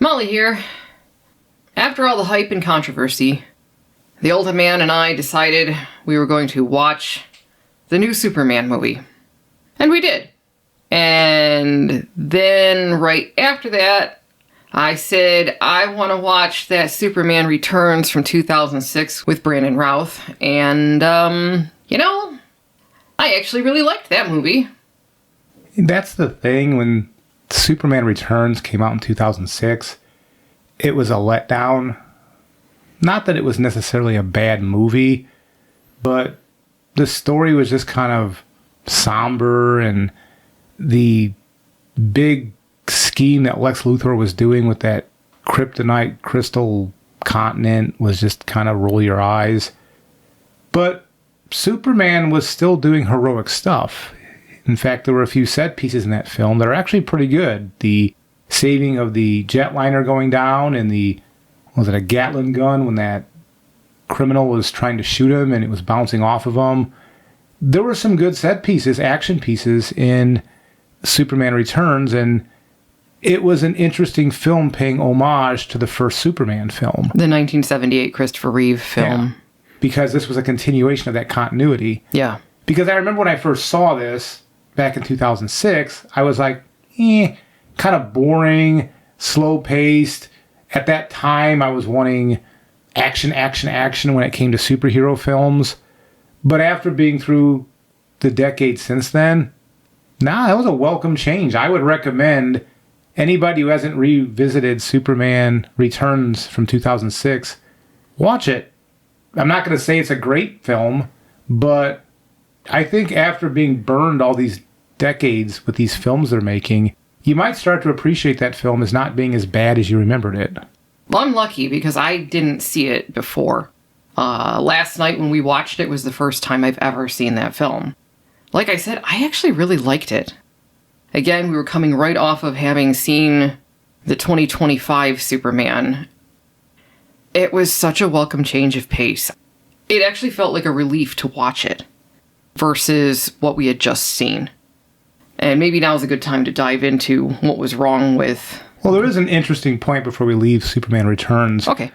Molly here. After all the hype and controversy, the older man and I decided we were going to watch the new Superman movie. And we did. And then right after that, I said I want to watch that Superman Returns from 2006 with Brandon Routh. And, I actually really liked that movie. That's the thing. When Superman Returns came out in 2006, it was a letdown. Not that it was necessarily a bad movie, but the story was just kind of somber, and the big scheme that Lex Luthor was doing with that kryptonite crystal continent was just kind of roll your eyes. But Superman was still doing heroic stuff. In fact, there were a few set pieces in that film that are actually pretty good. The saving of the jetliner going down, and was it a Gatling gun when that criminal was trying to shoot him and it was bouncing off of him. There were some good set pieces, action pieces in Superman Returns, and it was an interesting film paying homage to the first Superman film. The 1978 Christopher Reeve film. Yeah, because this was a continuation of that continuity. Yeah. Because I remember when I first saw this back in 2006, I was like, kind of boring, slow-paced. At that time, I was wanting action when it came to superhero films. But after being through the decade since then, that was a welcome change. I would recommend anybody who hasn't revisited Superman Returns from 2006, watch it. I'm not going to say it's a great film, but I think after being burned all these decades with these films they're making, you might start to appreciate that film as not being as bad as you remembered it. Well, I'm lucky because I didn't see it before. Last night when we watched it was the first time I've ever seen that film. Like I said, I actually really liked it. Again, we were coming right off of having seen the 2025 Superman. It was such a welcome change of pace. It actually felt like a relief to watch it versus what we had just seen. And maybe now's a good time to dive into what was wrong with... Well, there is an interesting point before we leave Superman Returns. Okay.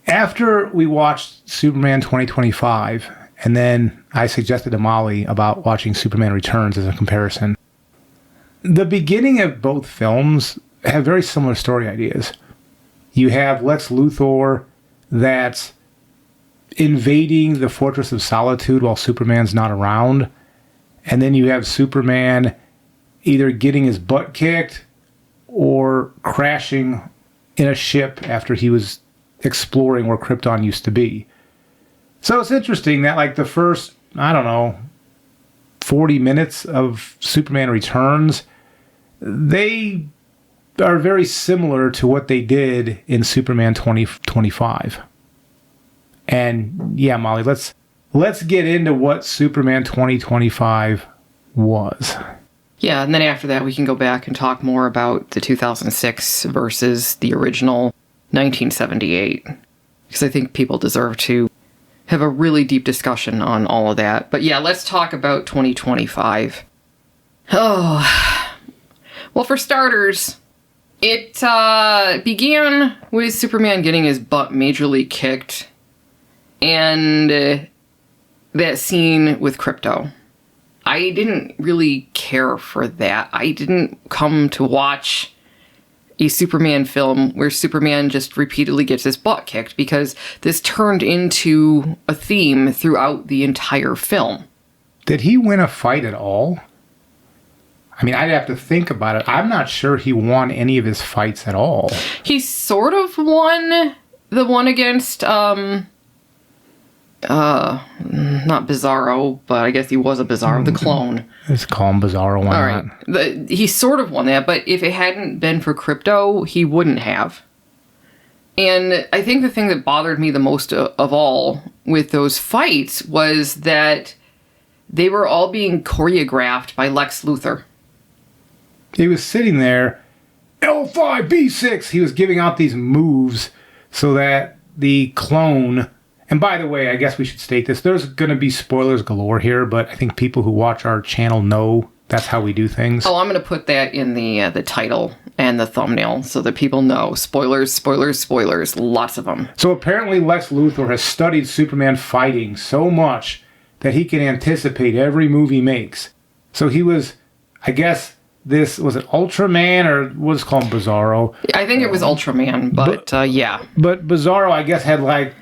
After we watched Superman 2025, and then I suggested to Molly about watching Superman Returns as a comparison, the beginning of both films have very similar story ideas. You have Lex Luthor that's invading the Fortress of Solitude while Superman's not around. And then you have Superman either getting his butt kicked or crashing in a ship after he was exploring where Krypton used to be. So it's interesting that like the first, 40 minutes of Superman Returns, they are very similar to what they did in Superman 2025. And yeah, Molly, let's get into what Superman 2025 was. Yeah, and then after that we can go back and talk more about the 2006 versus the original 1978. Because I think people deserve to have a really deep discussion on all of that. But yeah, let's talk about 2025. Oh, well, for starters, it began with Superman getting his butt majorly kicked, and that scene with Krypto. I didn't really care for that. I didn't come to watch a Superman film where Superman just repeatedly gets his butt kicked, because this turned into a theme throughout the entire film. Did he win a fight at all? I mean, I'd have to think about it. I'm not sure he won any of his fights at all. He sort of won the one against, not Bizarro, but I guess he was a Bizarro, the clone. Let's call him Bizarro, why not? He sort of won that, but if it hadn't been for Krypto, he wouldn't have. And I think the thing that bothered me the most of all with those fights was that they were all being choreographed by Lex Luthor. He was sitting there, L5, B6, he was giving out these moves so that the clone... And by the way, I guess we should state this. There's going to be spoilers galore here, but I think people who watch our channel know that's how we do things. Oh, I'm going to put that in the title and the thumbnail so that people know. Spoilers, spoilers, spoilers. Lots of them. So apparently Lex Luthor has studied Superman fighting so much that he can anticipate every move he makes. So he was, I guess, was it Ultraman or what's called Bizarro? I think it was Ultraman, but yeah. But Bizarro, I guess, had like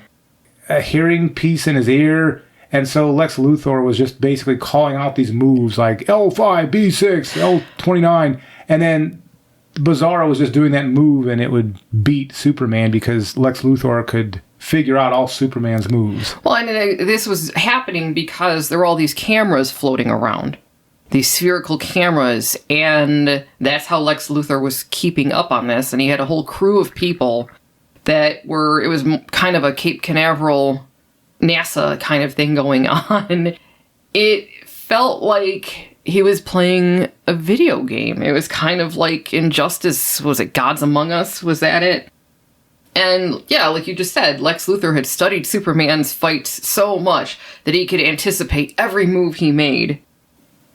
a hearing piece in his ear. And so Lex Luthor was just basically calling out these moves like L5, B6, L29. And then Bizarro was just doing that move and it would beat Superman because Lex Luthor could figure out all Superman's moves. Well, and this was happening because there were all these cameras floating around. These spherical cameras. And that's how Lex Luthor was keeping up on this. And he had a whole crew of people that were, it was kind of a Cape Canaveral NASA kind of thing going on. It felt like he was playing a video game. It was kind of like Injustice. Was it Gods Among Us? Was that it? And yeah, like you just said, Lex Luthor had studied Superman's fights so much that he could anticipate every move he made.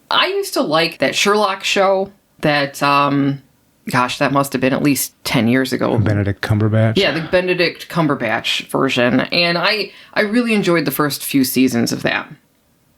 I used to like that Sherlock show that, gosh, that must have been at least 10 years ago. Benedict Cumberbatch. Yeah, the Benedict Cumberbatch version. And I really enjoyed the first few seasons of that.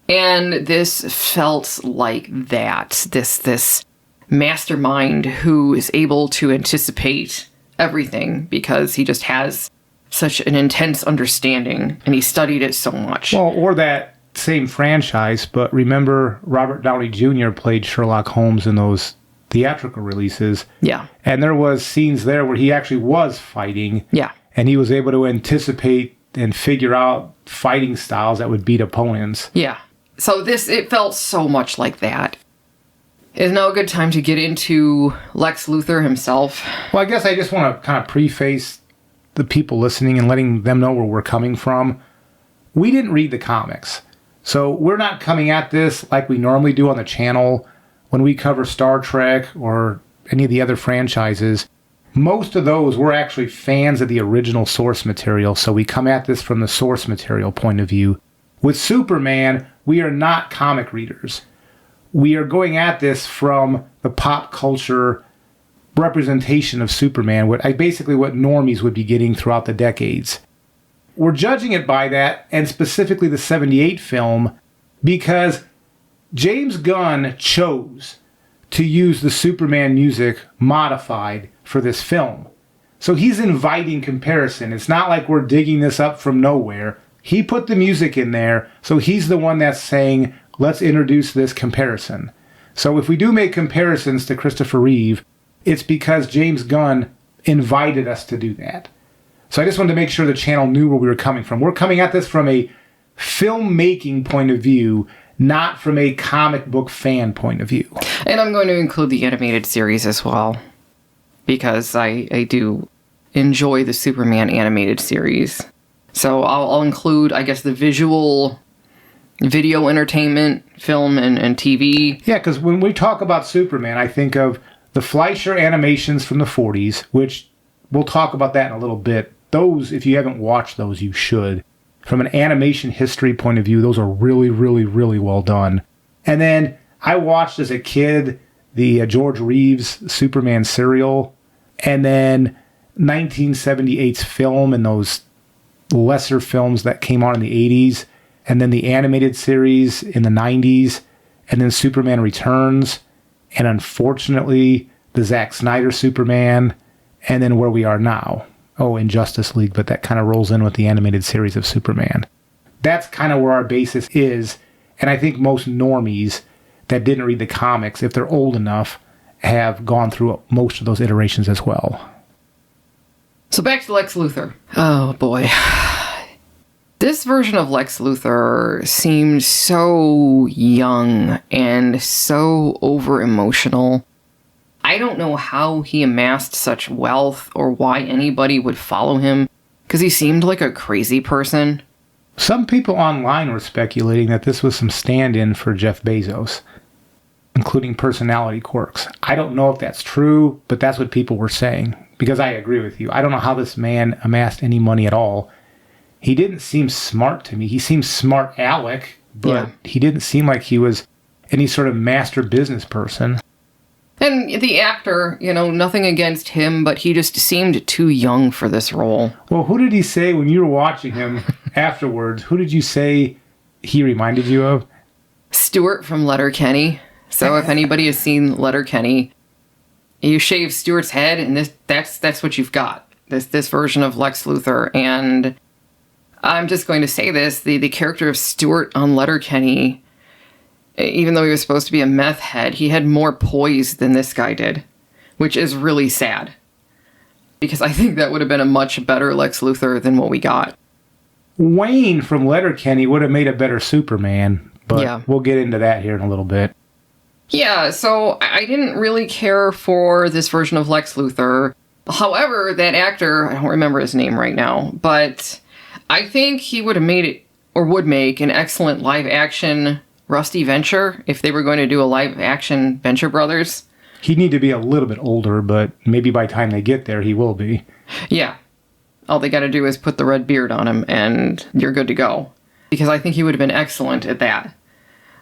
And this felt like that. This mastermind who is able to anticipate everything because he just has such an intense understanding and he studied it so much. Well, or that same franchise, but remember Robert Downey Jr. played Sherlock Holmes in those theatrical releases. Yeah. And there was scenes there where he actually was fighting. Yeah. And he was able to anticipate and figure out fighting styles that would beat opponents. Yeah. So it felt so much like that. Is now a good time to get into Lex Luthor himself? Well, I guess I just want to kind of preface the people listening and letting them know where we're coming from. We didn't read the comics. So we're not coming at this like we normally do on the channel when we cover Star Trek or any of the other franchises. Most of those, we're actually fans of the original source material, so we come at this from the source material point of view. With Superman, we are not comic readers. We are going at this from the pop culture representation of Superman, basically what normies would be getting throughout the decades. We're judging it by that, and specifically the 78 film, because James Gunn chose to use the Superman music modified for this film. So he's inviting comparison. It's not like we're digging this up from nowhere. He put the music in there, so he's the one that's saying, let's introduce this comparison. So if we do make comparisons to Christopher Reeve, it's because James Gunn invited us to do that. So I just wanted to make sure the channel knew where we were coming from. We're coming at this from a filmmaking point of view, not from a comic book fan point of view. And I'm going to include the animated series as well, because I do enjoy the Superman animated series. So I'll include, I guess, the visual video entertainment, film, and TV. Yeah, because when we talk about Superman, I think of the Fleischer animations from the 40s, which we'll talk about that in a little bit. Those, if you haven't watched those, you should. From an animation history point of view, those are really, really, really well done. And then I watched as a kid the George Reeves Superman serial, and then 1978's film and those lesser films that came out in the 80s, and then the animated series in the 90s, and then Superman Returns, and unfortunately the Zack Snyder Superman, and then where we are now. Oh, in Justice League, but that kind of rolls in with the animated series of Superman. That's kind of where our basis is, and I think most normies that didn't read the comics, if they're old enough, have gone through most of those iterations as well. So back to Lex Luthor. Oh, boy. This version of Lex Luthor seemed so young and so over-emotional. I don't know how he amassed such wealth or why anybody would follow him, because he seemed like a crazy person. Some people online were speculating that this was some stand-in for Jeff Bezos, including personality quirks. I don't know if that's true, but that's what people were saying, because I agree with you. I don't know how this man amassed any money at all. He didn't seem smart to me. He seemed smart aleck, but he didn't seem like he was any sort of master business person. And the actor, nothing against him, but he just seemed too young for this role. Well, who did he say when you were watching him afterwards? Who did you say he reminded you of? Stewart from Letterkenny. So if anybody has seen Letterkenny, you shave Stewart's head, and that's what you've got. This version of Lex Luthor. And I'm just going to say this, the character of Stewart on Letterkenny, even though he was supposed to be a meth head, he had more poise than this guy did, which is really sad. Because I think that would have been a much better Lex Luthor than what we got. Wayne from Letterkenny would have made a better Superman, but We'll get into that here in a little bit. Yeah, so I didn't really care for this version of Lex Luthor. However, that actor, I don't remember his name right now, but I think he would have made it, or would make, an excellent live-action Rusty Venture if they were going to do a live-action Venture Brothers. He'd need to be a little bit older, but maybe by the time they get there, he will be. Yeah. All they got to do is put the red beard on him, and you're good to go. Because I think he would have been excellent at that.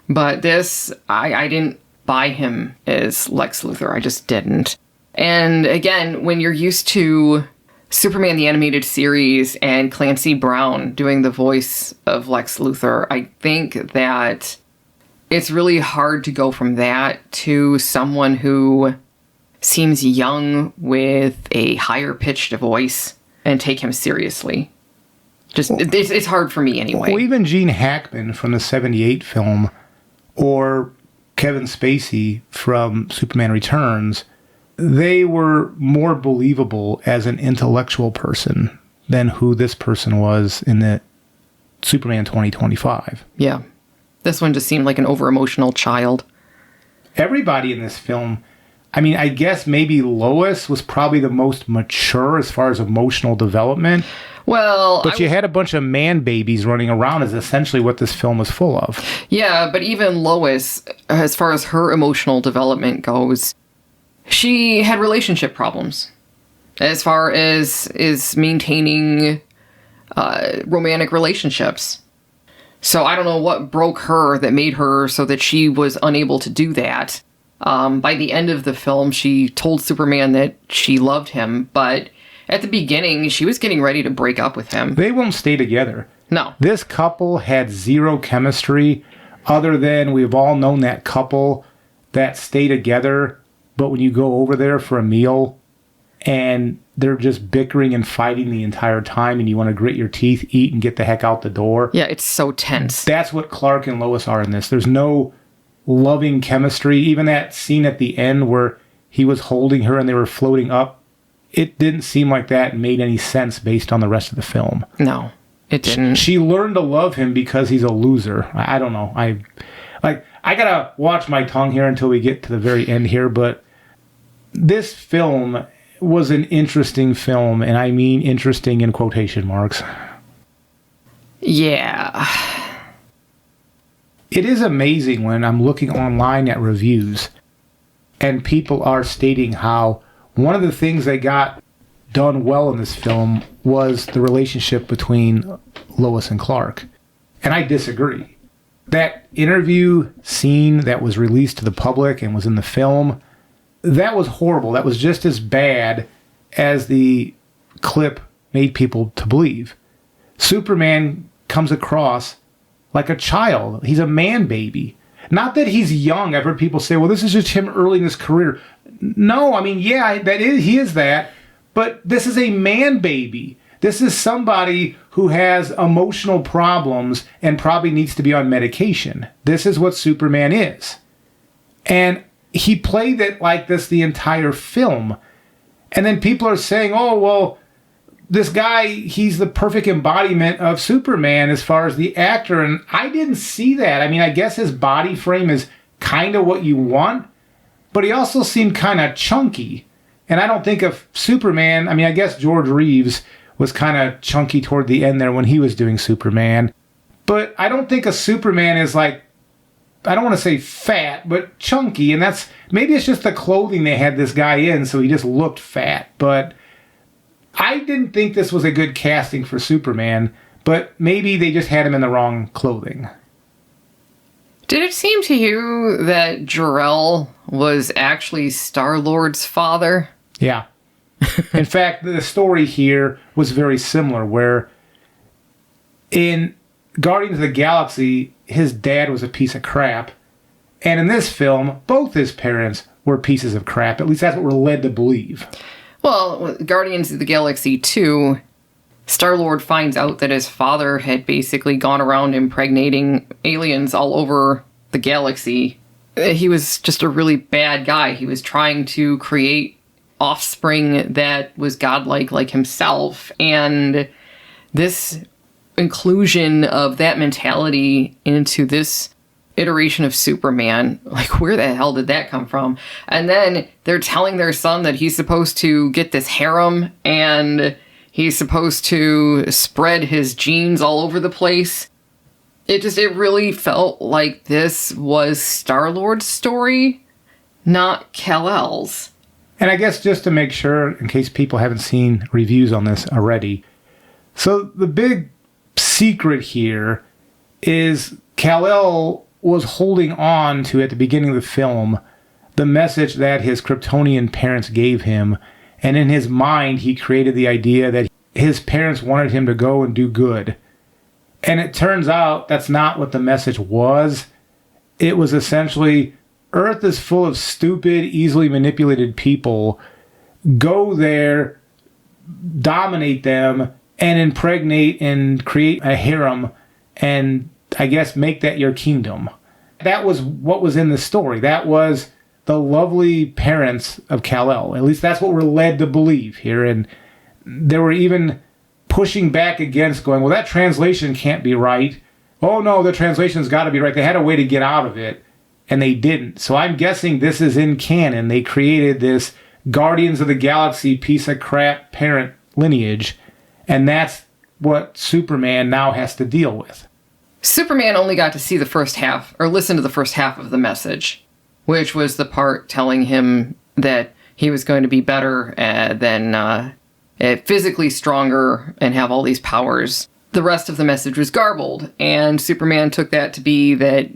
But this, I didn't buy him as Lex Luthor. I just didn't. And again, when you're used to Superman the Animated Series and Clancy Brown doing the voice of Lex Luthor, I think that it's really hard to go from that to someone who seems young with a higher pitched voice and take him seriously. It's hard for me anyway. Well, even Gene Hackman from the 78 film, or Kevin Spacey from Superman Returns, they were more believable as an intellectual person than who this person was in the Superman 2025. Yeah. This one just seemed like an over-emotional child. Everybody in this film, I mean, I guess maybe Lois was probably the most mature as far as emotional development. Well, but you had a bunch of man babies running around is essentially what this film was full of. Yeah, but even Lois, as far as her emotional development goes, she had relationship problems. As far as maintaining romantic relationships. So I don't know what broke her that made her so that she was unable to do that. By the end of the film, she told Superman that she loved him, but at the beginning, she was getting ready to break up with him. They won't stay together. No. This couple had zero chemistry, other than we've all known that couple that stay together, but when you go over there for a meal and they're just bickering and fighting the entire time and you want to grit your teeth, eat, and get the heck out the door. Yeah, it's so tense. That's what Clark and Lois are in this. There's no loving chemistry. Even that scene at the end where he was holding her and they were floating up, it didn't seem like that made any sense based on the rest of the film. No, it didn't. She learned to love him because he's a loser. I don't know. I gotta watch my tongue here until we get to the very end here, but this film was an interesting film, and I mean interesting in quotation marks. Yeah. It is amazing when I'm looking online at reviews and people are stating how one of the things they got done well in this film was the relationship between Lois and Clark. And I disagree. That interview scene that was released to the public and was in the film, that was horrible. That was just as bad as the clip made people to believe. Superman comes across like a child. He's a man baby. Not that he's young. I've heard people say, well, this is just him early in his career. No, I mean, yeah, he is that. But this is a man baby. This is somebody who has emotional problems and probably needs to be on medication. This is what Superman is. And he played it like this the entire film. And then people are saying, oh, well, this guy, he's the perfect embodiment of Superman as far as the actor. And I didn't see that. I mean, I guess his body frame is kind of what you want, but he also seemed kind of chunky. And I don't think of Superman. I mean, I guess George Reeves was kind of chunky toward the end there when he was doing Superman. But I don't think a Superman is like, I don't want to say fat, but chunky. And that's, maybe it's just the clothing they had this guy in, so he just looked fat. But I didn't think this was a good casting for Superman, but maybe they just had him in the wrong clothing. Did it seem to you that Jor-El was actually Star-Lord's father? Yeah. In fact, the story here was very similar, where in Guardians of the Galaxy, his dad was a piece of crap. And in this film, both his parents were pieces of crap. At least that's what we're led to believe. Well, Guardians of the Galaxy 2, Star-Lord finds out that his father had basically gone around impregnating aliens all over the galaxy. He was just a really bad guy. He was trying to create offspring that was godlike like himself. And this inclusion of that mentality into this iteration of Superman, like, where the hell did that come from? And then they're telling their son that he's supposed to get this harem and he's supposed to spread his genes all over the place. It really felt like this was Star-Lord's story, not Kal-El's. And I guess just to make sure, in case people haven't seen reviews on this already, so the big secret here is Kal-El was holding on to, at the beginning of the film, the message that his Kryptonian parents gave him. And in his mind, he created the idea that his parents wanted him to go and do good. And it turns out that's not what the message was. It was essentially, Earth is full of stupid, easily manipulated people. Go there, dominate them, and impregnate and create a harem, and I guess make that your kingdom. That was what was in the story. That was the lovely parents of Kal-El. At least that's what we're led to believe here. And they were even pushing back against, going, well, that translation can't be right. Oh, no, the translation's got to be right. They had a way to get out of it, and they didn't. So I'm guessing this is in canon. They created this Guardians of the Galaxy piece of crap parent lineage, and that's what Superman now has to deal with. Superman only got to see the first half, or listen to the first half of the message, which was the part telling him that he was going to be better than physically stronger and have all these powers. The rest of the message was garbled, and Superman took that to be that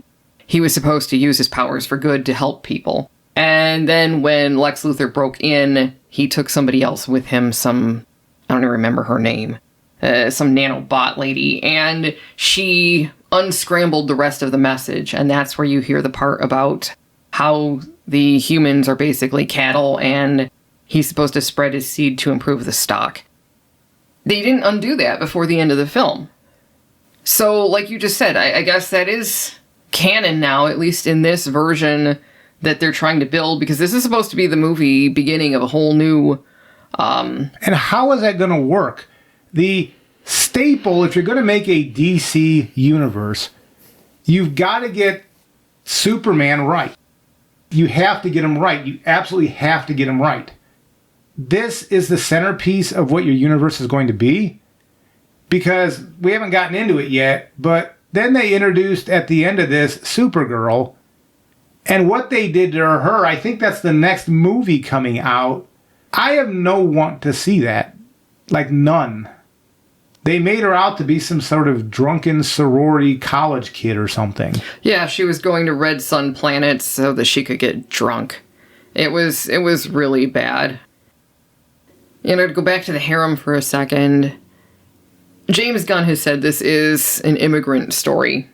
he was supposed to use his powers for good to help people. And then when Lex Luthor broke in, he took somebody else with him, I don't even remember her name, some nanobot lady, and she unscrambled the rest of the message. And that's where you hear the part about how the humans are basically cattle and he's supposed to spread his seed to improve the stock. They didn't undo that before the end of the film. So, like you just said, I guess that is canon now, at least in this version that they're trying to build, because this is supposed to be the movie beginning of a whole new... And how is that going to work? The staple, if you're going to make a DC universe, you've got to get Superman right. You have to get him right. You absolutely have to get him right. This is the centerpiece of what your universe is going to be, because we haven't gotten into it yet, but then they introduced at the end of this Supergirl, and what they did to her, I think that's the next movie coming out. I have no want to see that. Like, none. They made her out to be some sort of drunken sorority college kid or something. Yeah, she was going to Red Sun planets so that she could get drunk. It was really bad. To go back to the harem for a second, James Gunn has said this is an immigrant story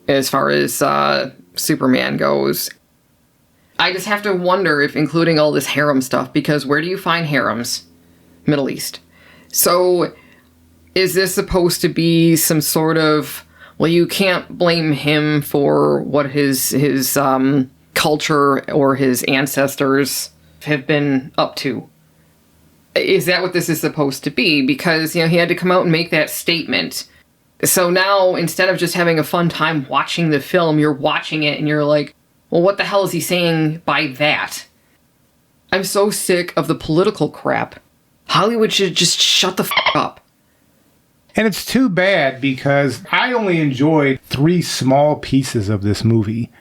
as far as Superman goes. I just have to wonder if including all this harem stuff, because where do you find harems? Middle East. So is this supposed to be some sort of, well, you can't blame him for what his culture or his ancestors have been up to? Is that what this is supposed to be? Because, he had to come out and make that statement. So now, instead of just having a fun time watching the film, you're watching it and you're like, well, what the hell is he saying by that? I'm so sick of the political crap. Hollywood should just shut the f*** up. And it's too bad, because I only enjoyed 3 small pieces of this movie.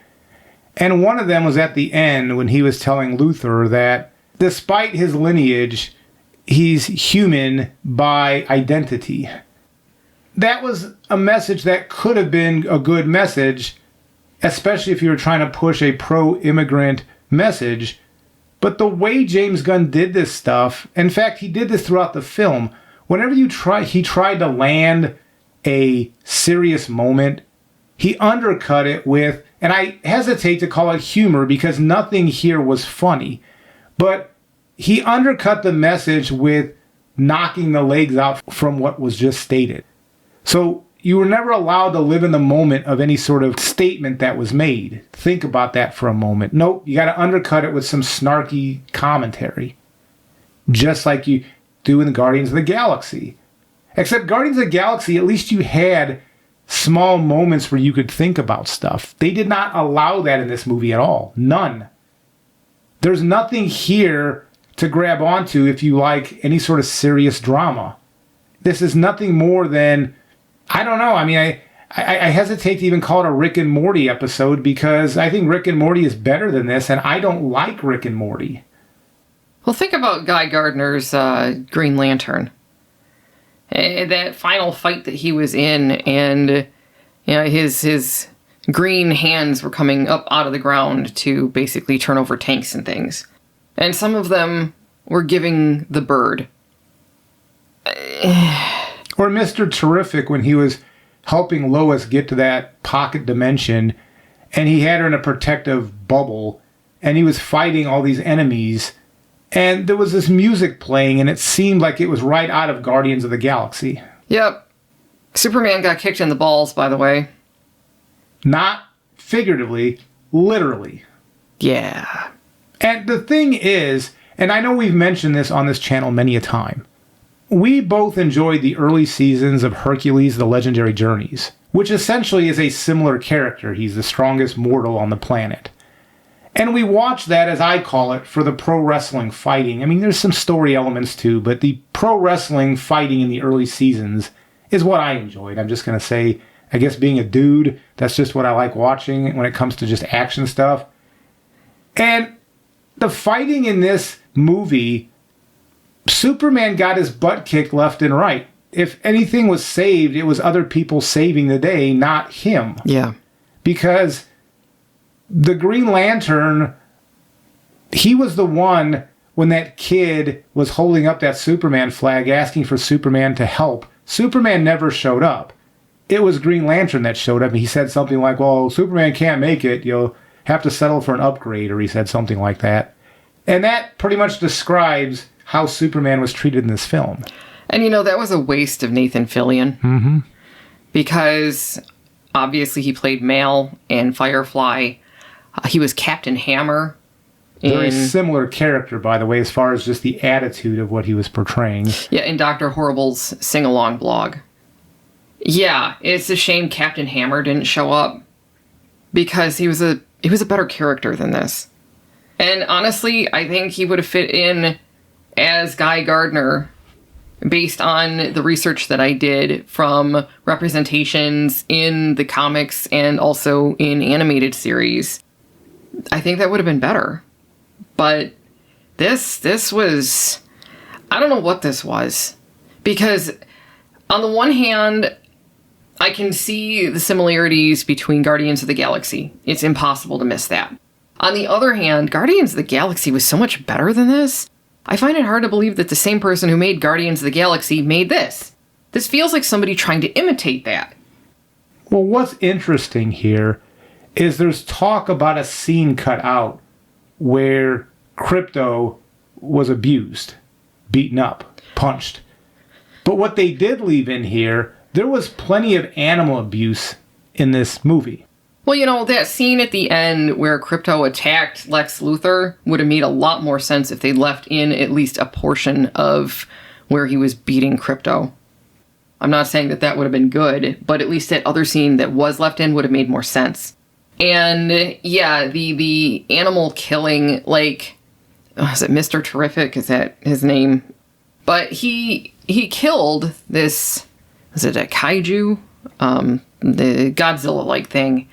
And one of them was at the end when he was telling Luthor that despite his lineage, he's human by identity. That was a message that could have been a good message especially if you were trying to push a pro-immigrant message. But the way James Gunn did this stuff, in fact, he did this throughout the film. Whenever he tried to land a serious moment, he undercut it with, and I hesitate to call it humor because nothing here was funny, but he undercut the message with knocking the legs out from what was just stated. So you were never allowed to live in the moment of any sort of statement that was made. Think about that for a moment. Nope, you got to undercut it with some snarky commentary. Just like you do in Guardians of the Galaxy. Except Guardians of the Galaxy, at least you had small moments where you could think about stuff. They did not allow that in this movie at all. None. There's nothing here to grab onto if you like any sort of serious drama. This is nothing more than, I don't know, I mean, I hesitate to even call it a Rick and Morty episode because I think Rick and Morty is better than this, and I don't like Rick and Morty. Well, think about Guy Gardner's Green Lantern. That final fight that he was in, and you know, his green hands were coming up out of the ground to basically turn over tanks and things. And some of them were giving the bird. Or Mr. Terrific when he was helping Lois get to that pocket dimension, and he had her in a protective bubble, and he was fighting all these enemies, and there was this music playing, and it seemed like it was right out of Guardians of the Galaxy. Yep. Superman got kicked in the balls, by the way. Not figuratively, literally. Yeah. And the thing is, and I know we've mentioned this on this channel many a time, we both enjoyed the early seasons of Hercules: The Legendary Journeys, which essentially is a similar character. He's the strongest mortal on the planet. And we watched that, as I call it, for the pro wrestling fighting. I mean, there's some story elements too, but the pro wrestling fighting in the early seasons is what I enjoyed. I'm just going to say, I guess being a dude, that's just what I like watching when it comes to just action stuff. And the fighting in this movie, Superman got his butt kicked left and right. If anything was saved, it was other people saving the day, not him. Yeah. Because the Green Lantern, he was the one when that kid was holding up that Superman flag asking for Superman to help. Superman never showed up. It was Green Lantern that showed up, and he said something like, well, Superman can't make it, you'll have to settle for an upgrade, or he said something like that. And that pretty much describes how Superman was treated in this film. And you know, that was a waste of Nathan Fillion. Mm-hmm. Because obviously he played Mal in Firefly. He was Captain Hammer. Very similar character, by the way, as far as just the attitude of what he was portraying. Yeah, in Dr. Horrible's sing-along blog. Yeah, it's a shame Captain Hammer didn't show up. Because he was a better character than this. And honestly, I think he would have fit in as Guy Gardner based on the research that I did from representations in the comics and also in animated series. I think that would have been better. But this was, I don't know what this was. Because on the one hand, I can see the similarities between Guardians of the Galaxy. It's impossible to miss that. On the other hand, Guardians of the Galaxy was so much better than this. I find it hard to believe that the same person who made Guardians of the Galaxy made this. This feels like somebody trying to imitate that. Well, what's interesting here is there's talk about a scene cut out where Krypto was abused, beaten up, punched. But what they did leave in here, there was plenty of animal abuse in this movie. Well, you know, that scene at the end where Krypto attacked Lex Luthor would have made a lot more sense if they left in at least a portion of where he was beating Krypto. I'm not saying that would have been good, but at least that other scene that was left in would have made more sense. And yeah, the animal killing, like, is it Mr. Terrific? Is that his name? But he killed this, was it a kaiju? The Godzilla-like thing.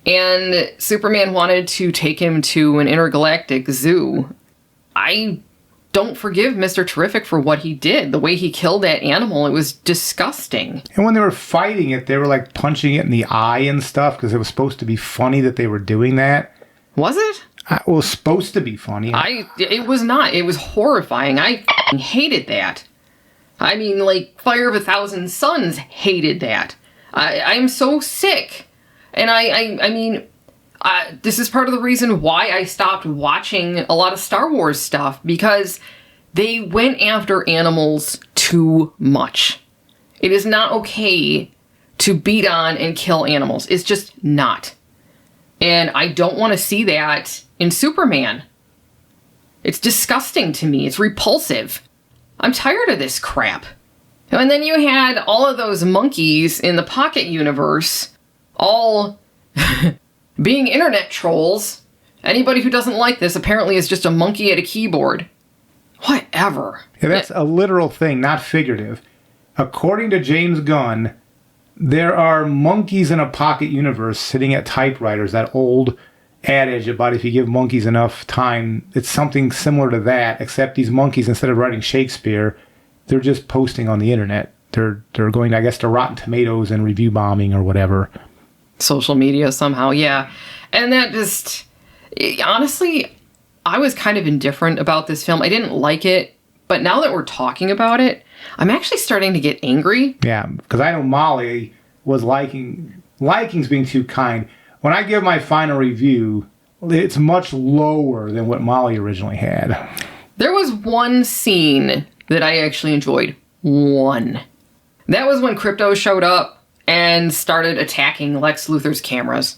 And Superman wanted to take him to an intergalactic zoo. I don't forgive Mr. Terrific for what he did. The way he killed that animal, it was disgusting. And when they were fighting it, they were like punching it in the eye and stuff because it was supposed to be funny that they were doing that. Was it? It was supposed to be funny. It was not. It was horrifying. I hated that. I mean, like, Fire of a Thousand Suns hated that. I'm so sick. And I mean, this is part of the reason why I stopped watching a lot of Star Wars stuff, because they went after animals too much. It is not okay to beat on and kill animals. It's just not. And I don't want to see that in Superman. It's disgusting to me. It's repulsive. I'm tired of this crap. And then you had all of those monkeys in the Pocket universe all being internet trolls. Anybody who doesn't like this apparently is just a monkey at a keyboard. Whatever. Yeah, that's a literal thing, not figurative. According to James Gunn, there are monkeys in a Pocket universe sitting at typewriters. That old adage about if you give monkeys enough time, it's something similar to that, except these monkeys, instead of writing Shakespeare, they're just posting on the internet. They're going, I guess, to Rotten Tomatoes and review bombing or whatever. Social media somehow, yeah. And that just, honestly, I was kind of indifferent about this film. I didn't like it, but now that we're talking about it, I'm actually starting to get angry. Yeah, because I know Molly was liking's being too kind. When I give my final review, it's much lower than what Molly originally had. There was one scene that I actually enjoyed. One. That was when Crypto showed up and started attacking Lex Luthor's cameras.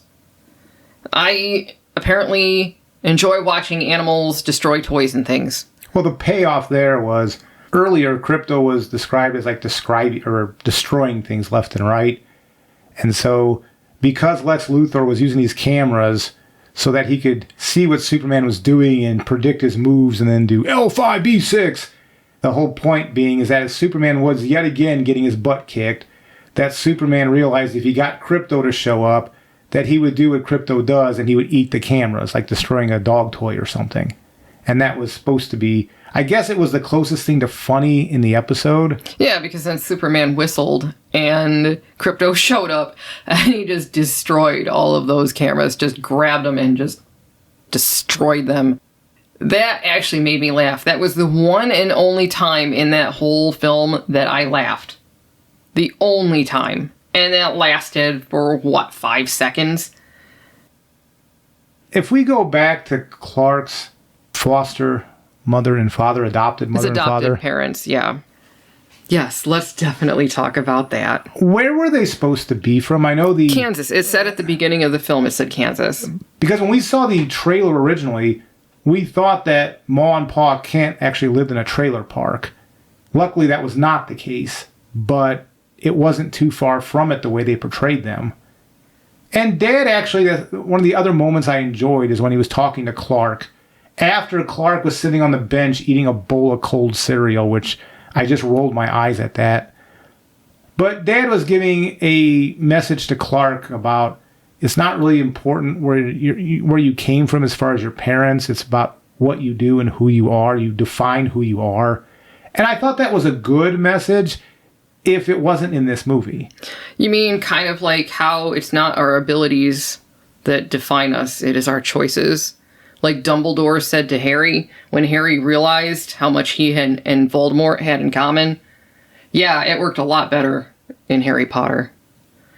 I apparently enjoy watching animals destroy toys and things. Well, the payoff there was, earlier Crypto was described as like destroying things left and right. And so, because Lex Luthor was using these cameras so that he could see what Superman was doing and predict his moves and then do L5B6, the whole point being is that as Superman was yet again getting his butt kicked, that Superman realized if he got Crypto to show up, that he would do what Crypto does and he would eat the cameras, like destroying a dog toy or something. And that was supposed to be, I guess it was the closest thing to funny in the episode. Yeah, because then Superman whistled and Crypto showed up and he just destroyed all of those cameras, just grabbed them and just destroyed them. That actually made me laugh. That was the one and only time in that whole film that I laughed. The only time. And that lasted for, 5 seconds? If we go back to Clark's foster mother and father, adopted mother and father. His adopted parents, yeah. Yes, let's definitely talk about that. Where were they supposed to be from? I know Kansas. It said at the beginning of the film, it said Kansas. Because when we saw the trailer originally, we thought that Ma and Pa Kent actually lived in a trailer park. Luckily, that was not the case, but it wasn't too far from it the way they portrayed them. And Dad actually, one of the other moments I enjoyed is when he was talking to Clark. After Clark was sitting on the bench eating a bowl of cold cereal, which I just rolled my eyes at that. But Dad was giving a message to Clark about it's not really important where you came from as far as your parents. It's about what you do and who you are. You define who you are. And I thought that was a good message if it wasn't in this movie. You mean kind of like how it's not our abilities that define us, it is our choices? Like Dumbledore said to Harry when Harry realized how much he and Voldemort had in common. Yeah, it worked a lot better in Harry Potter.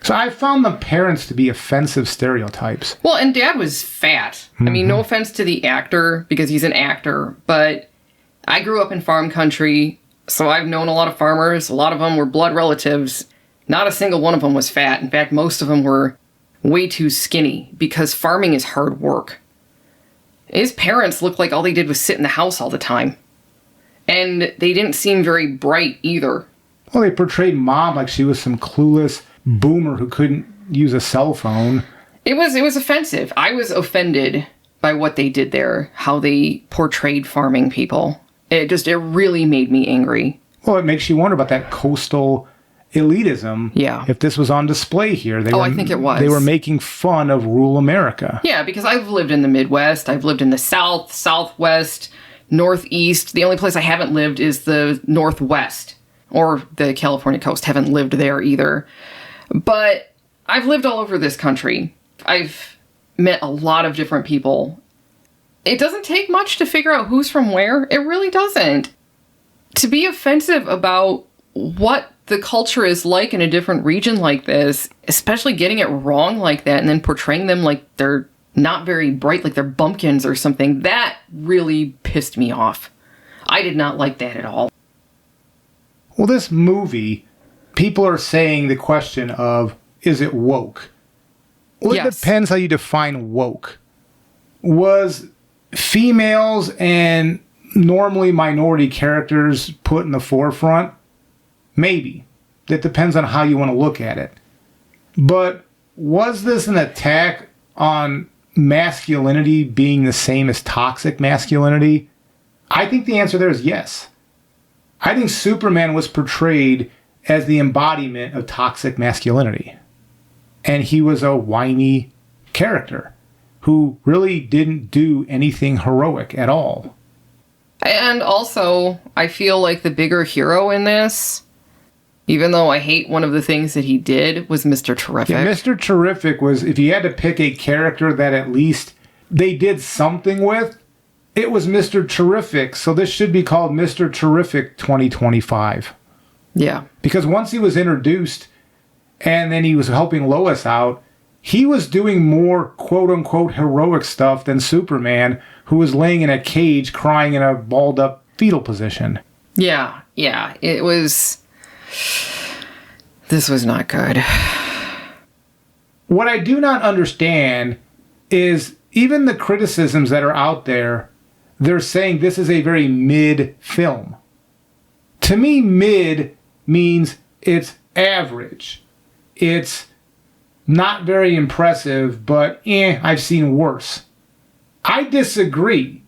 So I found the parents to be offensive stereotypes. Well, and Dad was fat. Mm-hmm. I mean, no offense to the actor, because he's an actor, but I grew up in farm country, so I've known a lot of farmers. A lot of them were blood relatives. Not a single one of them was fat. In fact, most of them were way too skinny, because farming is hard work. His parents looked like all they did was sit in the house all the time. And they didn't seem very bright either. Well, they portrayed Mom like she was some clueless boomer who couldn't use a cell phone. It was offensive. I was offended by what they did there, how they portrayed farming people. It really made me angry. Well, it makes you wonder about that coastal elitism. Yeah. If this was on display here. I think it was. They were making fun of rural America. Yeah, because I've lived in the Midwest. I've lived in the South, Southwest, Northeast. The only place I haven't lived is the Northwest or the California coast. Haven't lived there either. But I've lived all over this country. I've met a lot of different people. It doesn't take much to figure out who's from where. It really doesn't. To be offensive about what the culture is like in a different region like this, especially getting it wrong like that and then portraying them like they're not very bright, like they're bumpkins or something, that really pissed me off. I did not like that at all. Well, this movie, people are saying the question of, is it woke? Well, Yes. it depends how you define woke. Was females and normally minority characters put in the forefront? Maybe. It depends on how you want to look at it. But was this an attack on masculinity being the same as toxic masculinity? I think the answer there is yes. I think Superman was portrayed as the embodiment of toxic masculinity. And he was a whiny character who really didn't do anything heroic at all. And also, I feel like the bigger hero in this, even though I hate one of the things that he did, was Mr. Terrific. Yeah, Mr. Terrific was, if you had to pick a character that at least they did something with, it was Mr. Terrific. So this should be called Mr. Terrific 2025. Yeah. Because once he was introduced and then he was helping Lois out, he was doing more quote-unquote heroic stuff than Superman, who was laying in a cage crying in a balled-up fetal position. Yeah. It was... This was not good. What I do not understand is even the criticisms that are out there, they're saying this is a very mid film. To me, mid means it's average. It's not very impressive, but I've seen worse. I disagree.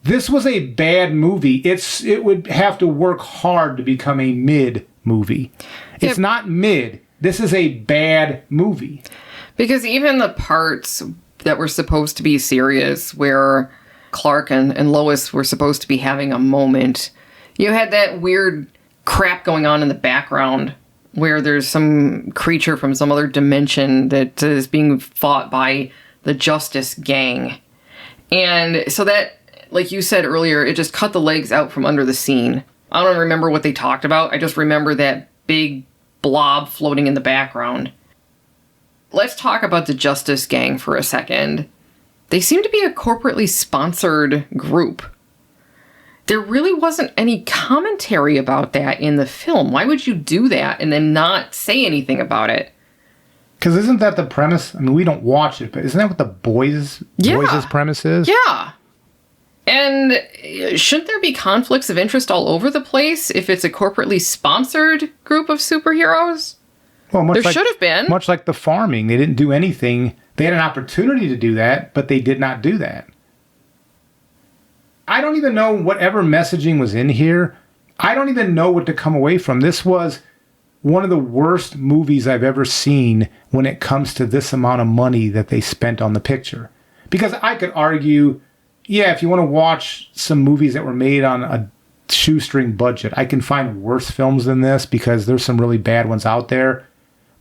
This was a bad movie. It would have to work hard to become a mid movie. It's not mid. This is a bad movie. Because even the parts that were supposed to be serious, where Clark and Lois were supposed to be having a moment, you had that weird crap going on in the background where there's some creature from some other dimension that is being fought by the Justice Gang. And so that, like you said earlier, it just cut the legs out from under the scene. I don't remember what they talked about. I just remember that big blob floating in the background. Let's talk about the Justice Gang for a second. They seem to be a corporately sponsored group. There really wasn't any commentary about that in the film. Why would you do that and then not say anything about it? Because isn't that the premise? I mean, we don't watch it, but isn't that what the boys' premise is? Yeah. And shouldn't there be conflicts of interest all over the place if it's a corporately sponsored group of superheroes? Well, there should have been. Much like the farming. They didn't do anything. They had an opportunity to do that, but they did not do that. I don't even know whatever messaging was in here. I don't even know what to come away from. This was one of the worst movies I've ever seen when it comes to this amount of money that they spent on the picture. Because I could argue, yeah, if you want to watch some movies that were made on a shoestring budget, I can find worse films than this because there's some really bad ones out there.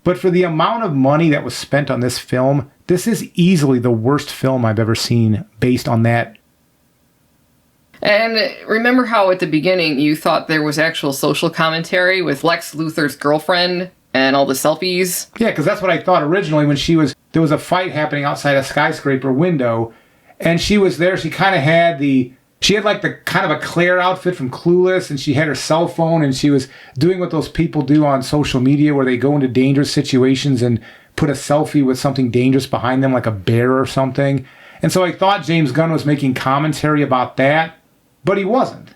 But for the amount of money that was spent on this film, this is easily the worst film I've ever seen based on that. And remember how at the beginning you thought there was actual social commentary with Lex Luthor's girlfriend and all the selfies? Yeah, because that's what I thought originally when there was a fight happening outside a skyscraper window, and she was there. She kind of had like the kind of a Claire outfit from Clueless, and she had her cell phone, and she was doing what those people do on social media where they go into dangerous situations and put a selfie with something dangerous behind them, like a bear or something. And so I thought James Gunn was making commentary about that, but he wasn't.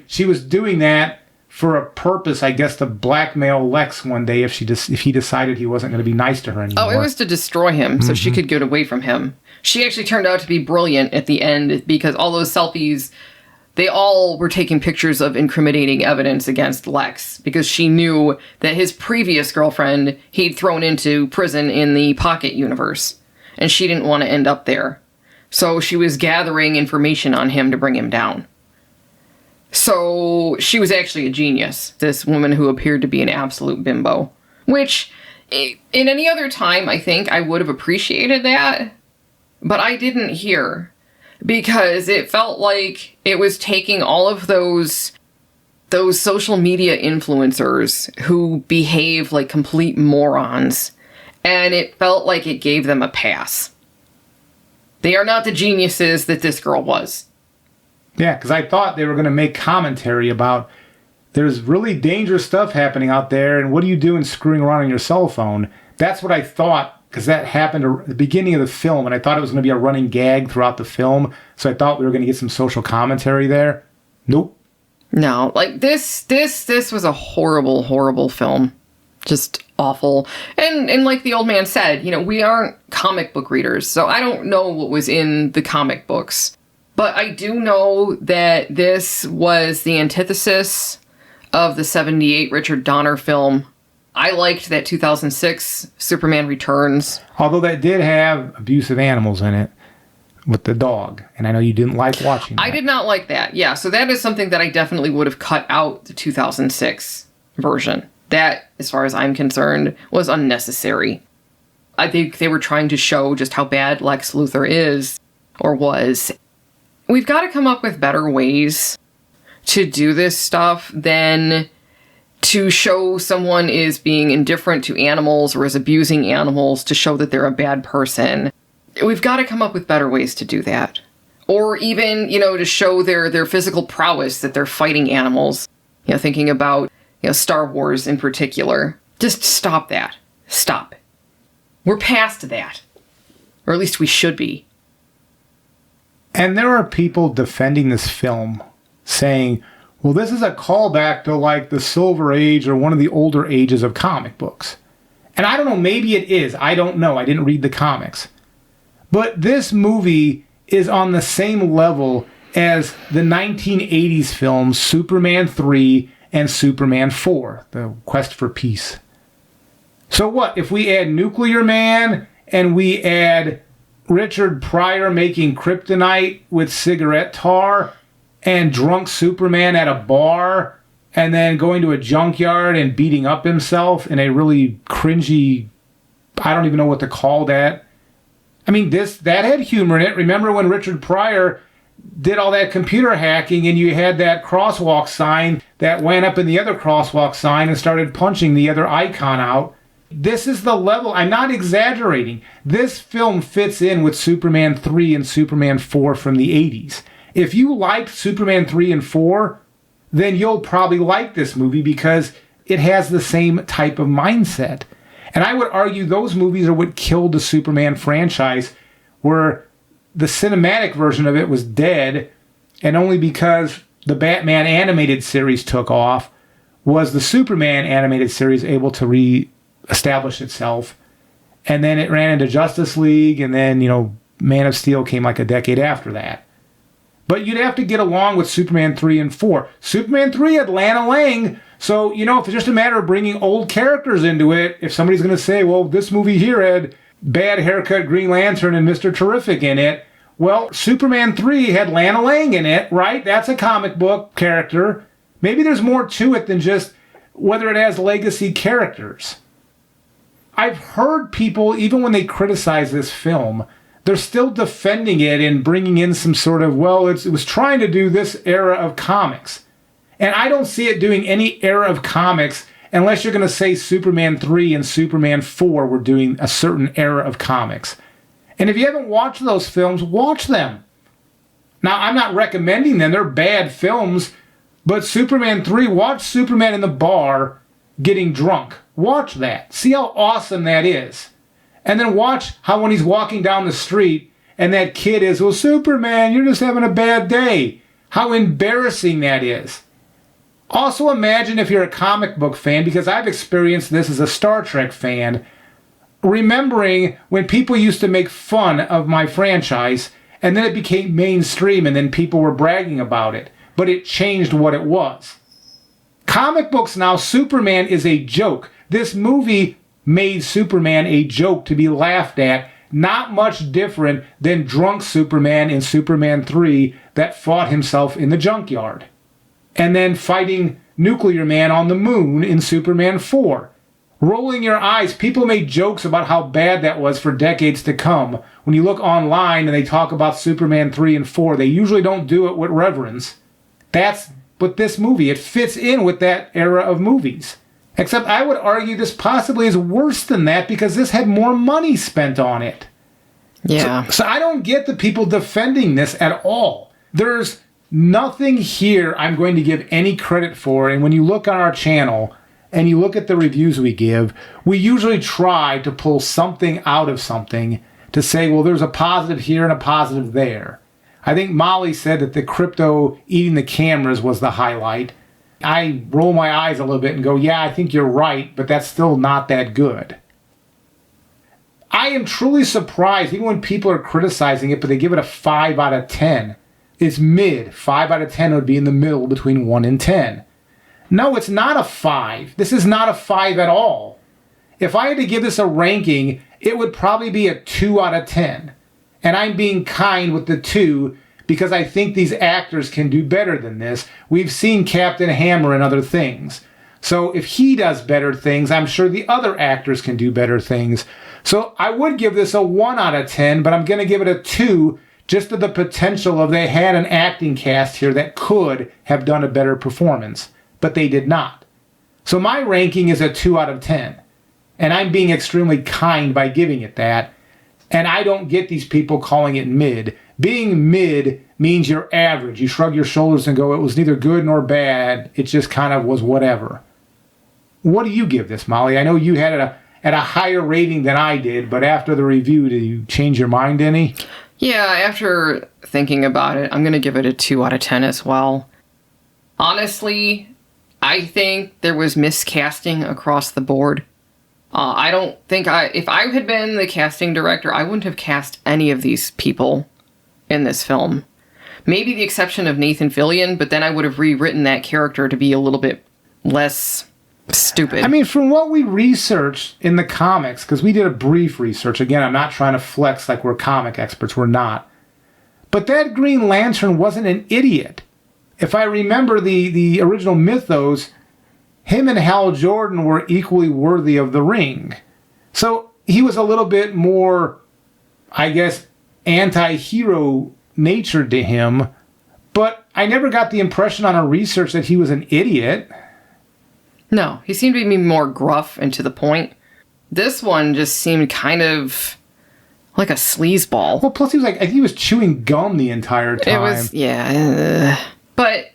She was doing that for a purpose, I guess, to blackmail Lex one day if he decided he wasn't going to be nice to her anymore. Oh, it was to destroy him so she could get away from him. She actually turned out to be brilliant at the end because all those selfies, they all were taking pictures of incriminating evidence against Lex because she knew that his previous girlfriend he'd thrown into prison in the Pocket universe, and she didn't want to end up there. So she was gathering information on him to bring him down. So she was actually a genius, this woman who appeared to be an absolute bimbo. Which, in any other time, I think I would have appreciated that. But I didn't here. Because it felt like it was taking all of those social media influencers who behave like complete morons, and it felt like it gave them a pass. They are not the geniuses that this girl was. Yeah, because I thought they were going to make commentary about there's really dangerous stuff happening out there, and what are you doing screwing around on your cell phone? That's what I thought, because that happened at the beginning of the film, and I thought it was going to be a running gag throughout the film, so I thought we were going to get some social commentary there. Nope. No, like this was a horrible, horrible film. Just awful. And like the old man said, we aren't comic book readers, so I don't know what was in the comic books. But I do know that this was the antithesis of the 78 Richard Donner film. I liked that 2006 Superman Returns. Although that did have abusive animals in it. With the dog. And I know you didn't like watching that. I did not like that. Yeah, so that is something that I definitely would have cut out the 2006 version. That, as far as I'm concerned, was unnecessary. I think they were trying to show just how bad Lex Luthor is, or was. We've got to come up with better ways to do this stuff than to show someone is being indifferent to animals or is abusing animals to show that they're a bad person. We've got to come up with better ways to do that. Or even, to show their physical prowess, that they're fighting animals. Thinking about, Star Wars in particular. Just stop that. Stop. We're past that. Or at least we should be. And there are people defending this film, saying, well, this is a callback to like the Silver Age or one of the older ages of comic books. And I don't know, maybe it is. I don't know. I didn't read the comics. But this movie is on the same level as the 1980s films Superman 3 and Superman 4, The Quest for Peace. So what, if we add Nuclear Man and we add Richard Pryor making kryptonite with cigarette tar and drunk Superman at a bar and then going to a junkyard and beating up himself in a really cringy, I don't even know what to call that. I mean, that had humor in it. Remember when Richard Pryor did all that computer hacking and you had that crosswalk sign that went up in the other crosswalk sign and started punching the other icon out? This is the level. I'm not exaggerating. This film fits in with Superman 3 and Superman 4 from the 80s. If you liked Superman 3 and 4, then you'll probably like this movie because it has the same type of mindset. And I would argue those movies are what killed the Superman franchise, where the cinematic version of it was dead, and only because the Batman animated series took off was the Superman animated series able to re-establish itself. And then it ran into Justice League, and then, Man of Steel came like a decade after that. But you'd have to get along with Superman 3 and 4. Superman 3 had Lana Lang. So, if it's just a matter of bringing old characters into it, if somebody's going to say, well, this movie here had bad haircut Green Lantern and Mr. Terrific in it, well, Superman 3 had Lana Lang in it, right? That's a comic book character. Maybe there's more to it than just whether it has legacy characters. I've heard people, even when they criticize this film, they're still defending it and bringing in some sort of, well, it was trying to do this era of comics. And I don't see it doing any era of comics unless you're going to say Superman 3 and Superman 4 were doing a certain era of comics. And if you haven't watched those films, watch them. Now, I'm not recommending them. They're bad films. But Superman 3, watch Superman in the bar getting drunk. Watch that. See how awesome that is. And then watch how when he's walking down the street and that kid is, well, Superman, you're just having a bad day. How embarrassing that is. Also imagine if you're a comic book fan, because I've experienced this as a Star Trek fan, remembering when people used to make fun of my franchise, and then it became mainstream, and then people were bragging about it. But it changed what it was. Comic books now, Superman is a joke. This movie made Superman a joke to be laughed at, not much different than drunk Superman in Superman 3 that fought himself in the junkyard. and then fighting Nuclear Man on the moon in Superman 4. Rolling your eyes. People made jokes about how bad that was for decades to come. When you look online and they talk about Superman 3 and 4, they usually don't do it with reverence. That's what this movie, it fits in with that era of movies. Except I would argue this possibly is worse than that because this had more money spent on it. Yeah. So I don't get the people defending this at all. There's nothing here I'm going to give any credit for. And when you look on our channel and you look at the reviews we give, we usually try to pull something out of something to say, well, there's a positive here and a positive there. I think Molly said that the crypto eating the cameras was the highlight. I roll my eyes a little bit and go, yeah, I think you're right, but that's still not that good. I am truly surprised, even when people are criticizing it, but they give it a 5 out of 10. It's mid. 5 out of 10 would be in the middle between 1 and 10. No, it's not a 5. This is not a 5 at all. If I had to give this a ranking, it would probably be a 2 out of 10. And I'm being kind with the 2 because I think these actors can do better than this. We've seen Captain Hammer and other things. So if he does better things, I'm sure the other actors can do better things. So I would give this a 1 out of 10, but I'm going to give it a 2 just to the potential of they had an acting cast here that could have done a better performance, but they did not. So my ranking is a 2 out of 10. And I'm being extremely kind by giving it that. And I don't get these people calling it mid. Being mid means you're average. You shrug your shoulders and go, it was neither good nor bad. It just kind of was whatever. What do you give this, Molly? I know you had it at a higher rating than I did, but after the review, did you change your mind any? Yeah, after thinking about it, I'm going to give it a 2 out of 10 as well. Honestly, I think there was miscasting across the board. I don't think if I had been the casting director, I wouldn't have cast any of these people in this film. Maybe the exception of Nathan Fillion, but then I would have rewritten that character to be a little bit less stupid. I mean, from what we researched in the comics, because we did a brief research, again, I'm not trying to flex like we're comic experts, we're not. But that Green Lantern wasn't an idiot. If I remember the original mythos, him and Hal Jordan were equally worthy of the ring. So he was a little bit more, I guess, anti-hero natured to him. But I never got the impression on our research that he was an idiot. No, he seemed to be more gruff and to the point. This one just seemed kind of like a sleazeball. Well, plus I think he was chewing gum the entire time. It was, yeah. But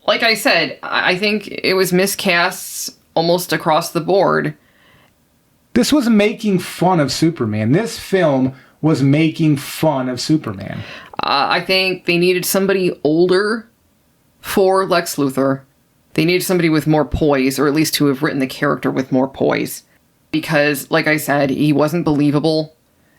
like I said, I think it was miscasts almost across the board. This was making fun of Superman. This film was making fun of Superman. I think they needed somebody older for Lex Luthor. They needed somebody with more poise, or at least to have written the character with more poise. Because, like I said, he wasn't believable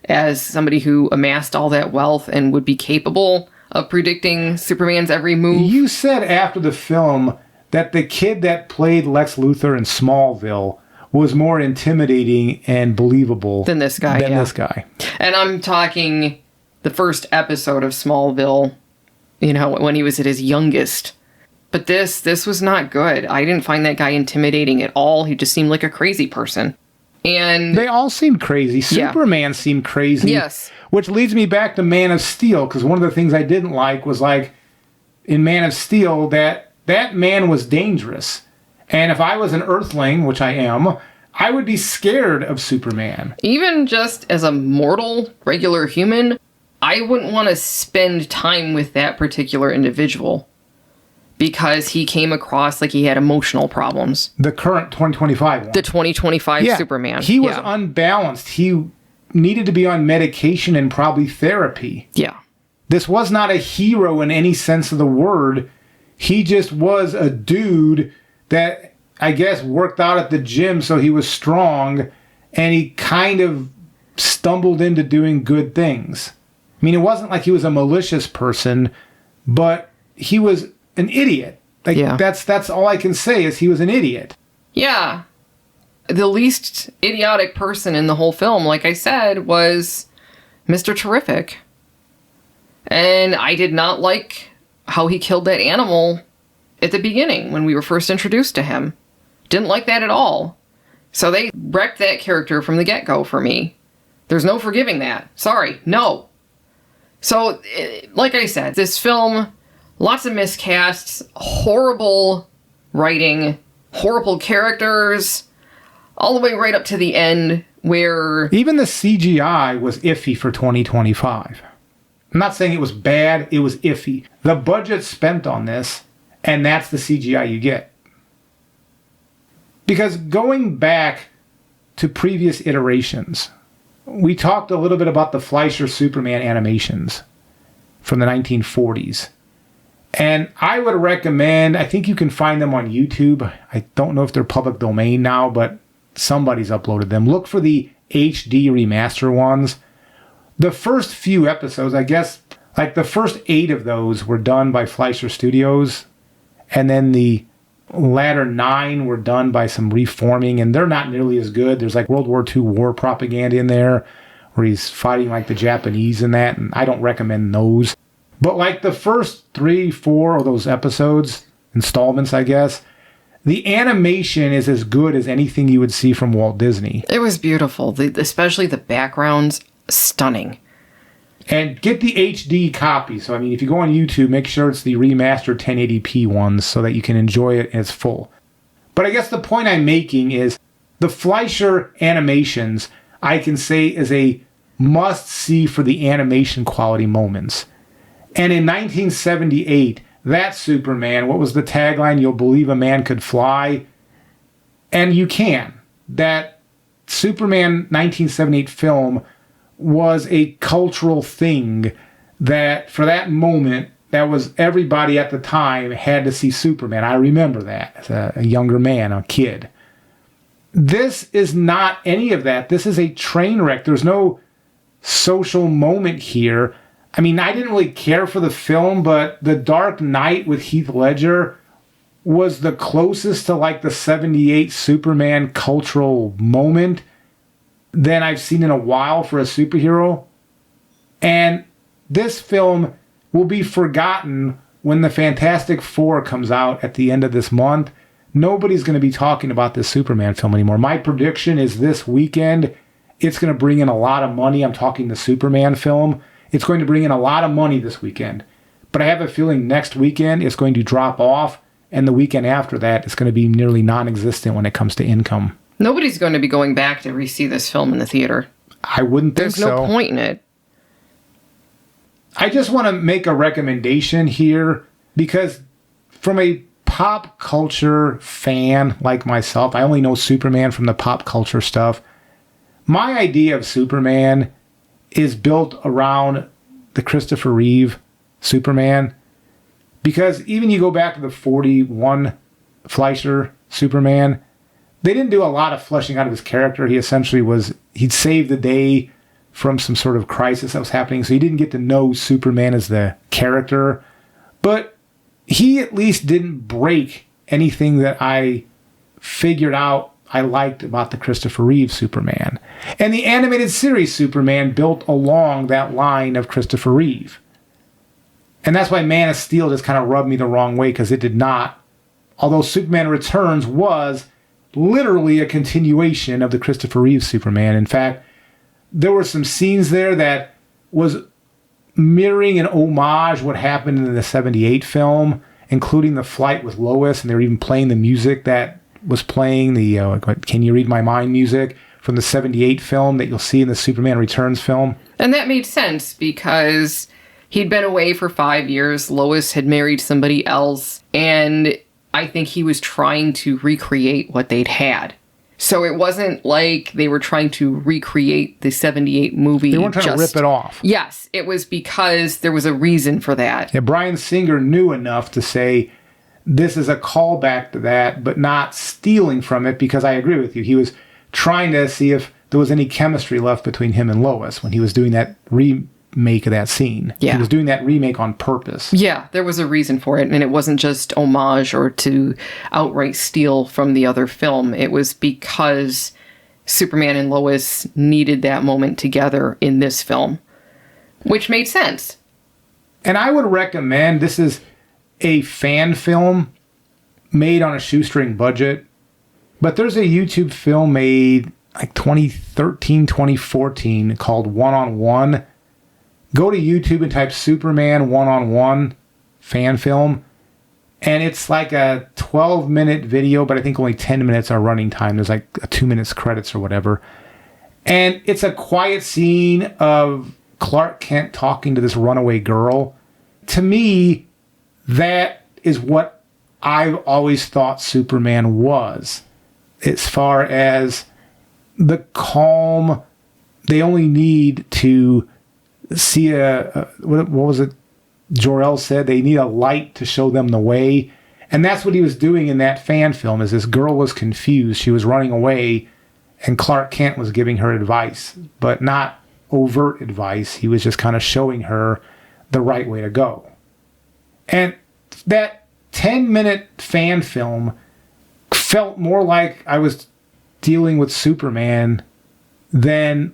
as somebody who amassed all that wealth and would be capable of predicting Superman's every move. You said after the film that the kid that played Lex Luthor in Smallville was more intimidating and believable than this guy. And I'm talking the first episode of Smallville, when he was at his youngest. But this was not good. I didn't find that guy intimidating at all. He just seemed like a crazy person. And they all seemed crazy. Superman seemed crazy. Yes. Which leads me back to Man of Steel, because one of the things I didn't like was, like, in Man of Steel, that man was dangerous. And if I was an Earthling, which I am, I would be scared of Superman. Even just as a mortal, regular human, I wouldn't want to spend time with that particular individual. Because he came across like he had emotional problems. The current 2025 one. The 2025 Superman. He was unbalanced. He needed to be on medication and probably therapy. Yeah. This was not a hero in any sense of the word. He just was a dude that, I guess, worked out at the gym so he was strong, and he kind of stumbled into doing good things. I mean, it wasn't like he was a malicious person, but he was an idiot. That's all I can say is he was an idiot. Yeah. The least idiotic person in the whole film, like I said, was Mr. Terrific. And I did not like how he killed that animal at the beginning when we were first introduced to him. Didn't like that at all. So they wrecked that character from the get-go for me. There's no forgiving that. Sorry, no. So, like I said, this film, lots of miscasts, horrible writing, horrible characters, all the way right up to the end where... Even the CGI was iffy for 2025. I'm not saying it was bad, it was iffy. The budget spent on this, and that's the CGI you get. Because going back to previous iterations, we talked a little bit about the Fleischer Superman animations from the 1940s. And I would recommend, I think you can find them on YouTube. I don't know if they're public domain now, but somebody's uploaded them. Look for the HD remaster ones. The first few episodes, I guess, like the first 8 of those were done by Fleischer Studios. And then the latter 9 were done by some reforming, and they're not nearly as good. There's like World War II war propaganda in there where he's fighting like the Japanese and that, and I don't recommend those. But like the first 3, 4 of those episodes, installments, I guess, the animation is as good as anything you would see from Walt Disney. It was beautiful, especially the backgrounds, stunning. And get the HD copy. So, I mean, if you go on YouTube, make sure it's the remastered 1080p ones so that you can enjoy it in its full. But I guess the point I'm making is the Fleischer animations, I can say, is a must-see for the animation quality moments. And in 1978, that Superman, what was the tagline? You'll believe a man could fly. And you can. That Superman 1978 film was a cultural thing that for that moment, that was everybody at the time had to see Superman. I remember that as a younger man, a kid. This is not any of that. This is a train wreck. There's no social moment here. I mean, I didn't really care for the film, but The Dark Knight with Heath Ledger was the closest to like the 78 Superman cultural moment than I've seen in a while for a superhero. And this film will be forgotten when the Fantastic Four comes out at the end of this month. Nobody's going to be talking about this Superman film anymore. My prediction is this weekend, it's going to bring in a lot of money. I'm talking the Superman film. It's going to bring in a lot of money this weekend. But I have a feeling next weekend it's going to drop off, and the weekend after that it's going to be nearly non-existent when it comes to income. Nobody's going to be going back to re-see this film in the theater. I wouldn't think so. There's no point in it. I just want to make a recommendation here because from a pop culture fan like myself, I only know Superman from the pop culture stuff. My idea of Superman is built around the Christopher Reeve Superman because even you go back to the 41 Fleischer Superman, they didn't do a lot of fleshing out of his character. He essentially he'd saved the day from some sort of crisis that was happening, so you didn't get to know Superman as the character. But he at least didn't break anything that I figured out I liked about the Christopher Reeve Superman. And the animated series Superman built along that line of Christopher Reeve. And that's why Man of Steel just kind of rubbed me the wrong way, because it did not. Although Superman Returns was literally a continuation of the Christopher Reeve Superman. In fact, there were some scenes there that was mirroring an homage what happened in the 78 film, including the flight with Lois, and they were even playing the music that was playing, the Can You Read My Mind music from the 78 film that you'll see in the Superman Returns film. And that made sense because he'd been away for 5 years, Lois had married somebody else, and I think he was trying to recreate what they'd had. So it wasn't like they were trying to recreate the 78 movie. They weren't trying to rip it off. Yes, it was because there was a reason for that. Yeah, Bryan Singer knew enough to say, this is a callback to that, but not stealing from it, because I agree with you. He was trying to see if there was any chemistry left between him and Lois when he was doing that remake of that scene. Yeah. He was doing that remake on purpose. Yeah, there was a reason for it, and it wasn't just homage or to outright steal from the other film. It was because Superman and Lois needed that moment together in this film, which made sense. And I would recommend, this is a fan film. made on a shoestring budget. But there's a YouTube film made like 2013, 2014 called One-on-One. Go to YouTube and type Superman One-on-One fan film. And it's like a 12-minute video, but I think only 10 minutes are running time. There's like a 2 minutes credits or whatever. And it's a quiet scene of Clark Kent talking to this runaway girl. To me, that is what I've always thought Superman was. As far as the calm, they only need to see what was it Jor-El said? They need a light to show them the way. And that's what he was doing in that fan film, is this girl was confused. She was running away, and Clark Kent was giving her advice, but not overt advice. He was just kind of showing her the right way to go. And that 10-minute fan film felt more like I was dealing with Superman than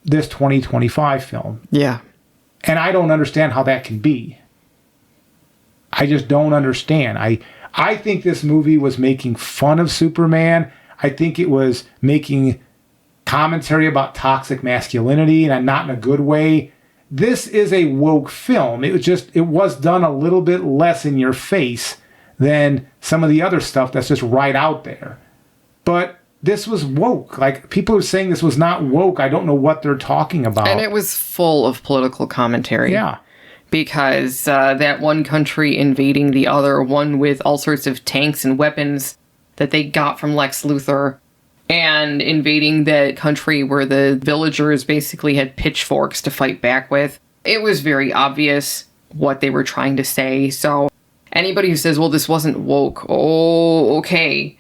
this 2025 film. Yeah. And I don't understand how that can be. I just don't understand. I think this movie was making fun of Superman. I think it was making commentary about toxic masculinity, and not in a good way. This is a woke film. It was done a little bit less in your face than some of the other stuff that's just right out there. But this was woke. Like, people are saying this was not woke. I don't know what they're talking about. And it was full of political commentary. Yeah. Because that one country invading the other, one with all sorts of tanks and weapons that they got from Lex Luthor, and invading that country where the villagers basically had pitchforks to fight back with. It was very obvious what they were trying to say. So anybody who says, well, this wasn't woke, oh, okay.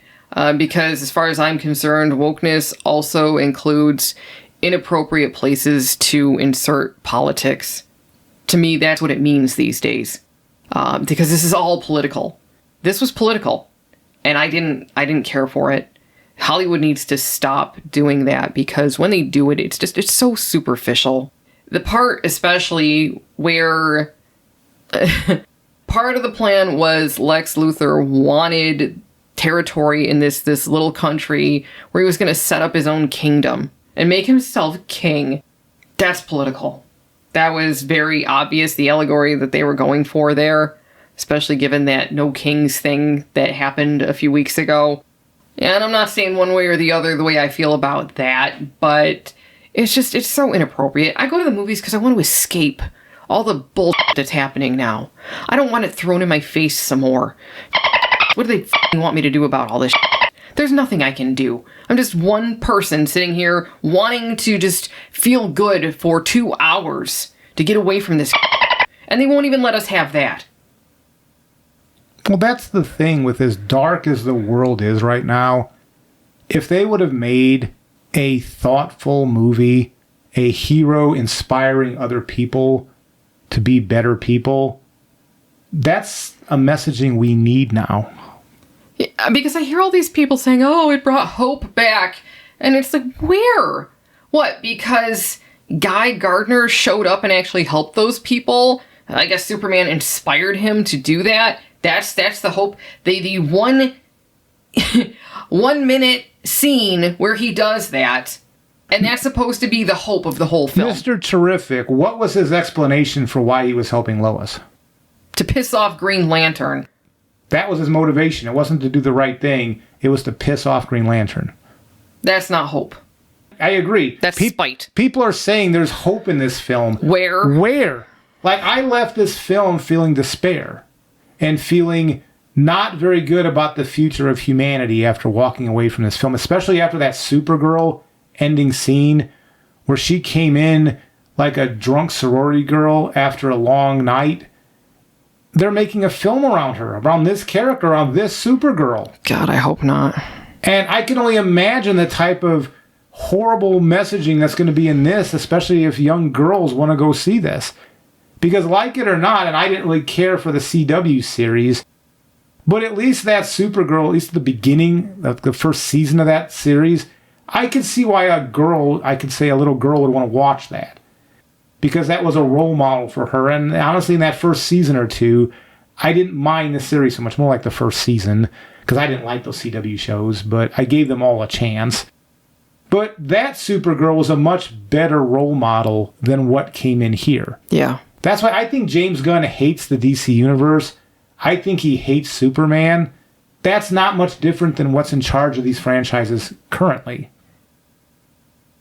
Because as far as I'm concerned, wokeness also includes inappropriate places to insert politics. To me, that's what it means these days. Because this is all political. This was political. And I didn't care for it. Hollywood needs to stop doing that, because when they do it, it's so superficial. The part especially where part of the plan was Lex Luthor wanted territory in this little country where he was going to set up his own kingdom and make himself king. That's political. That was very obvious, the allegory that they were going for there, especially given that no kings thing that happened a few weeks ago. And I'm not saying one way or the other the way I feel about that, but it's so inappropriate. I go to the movies because I want to escape all the bullshit that's happening now. I don't want it thrown in my face some more. What do they want me to do about all this shit? There's nothing I can do. I'm just one person sitting here wanting to just feel good for 2 hours to get away from this shit. And they won't even let us have that. Well, that's the thing with as dark as the world is right now. If they would have made a thoughtful movie, a hero inspiring other people to be better people, that's a messaging we need now. Yeah, because I hear all these people saying, oh, it brought hope back. And it's like, where? What, because Guy Gardner showed up and actually helped those people? I guess Superman inspired him to do that. That's the hope. The 1 minute scene where he does that, and that's supposed to be the hope of the whole film. Mr. Terrific, what was his explanation for why he was helping Lois? To piss off Green Lantern. That was his motivation. It wasn't to do the right thing. It was to piss off Green Lantern. That's not hope. I agree. That's spite. People are saying there's hope in this film. Where? Like, I left this film feeling despair and feeling not very good about the future of humanity after walking away from this film, especially after that Supergirl ending scene where she came in like a drunk sorority girl after a long night. They're making a film around her, around this character, around this Supergirl. God, I hope not. And I can only imagine the type of horrible messaging that's going to be in this, especially if young girls want to go see this. Because like it or not, and I didn't really care for the CW series, but at least that Supergirl, at least the beginning, the first season of that series, I could see why a little girl would want to watch that. Because that was a role model for her. And honestly, in that first season or two, I didn't mind the series so much, more like the first season. because I didn't like those CW shows, but I gave them all a chance. But that Supergirl was a much better role model than what came in here. Yeah. That's why I think James Gunn hates the DC Universe. I think he hates Superman. That's not much different than what's in charge of these franchises currently.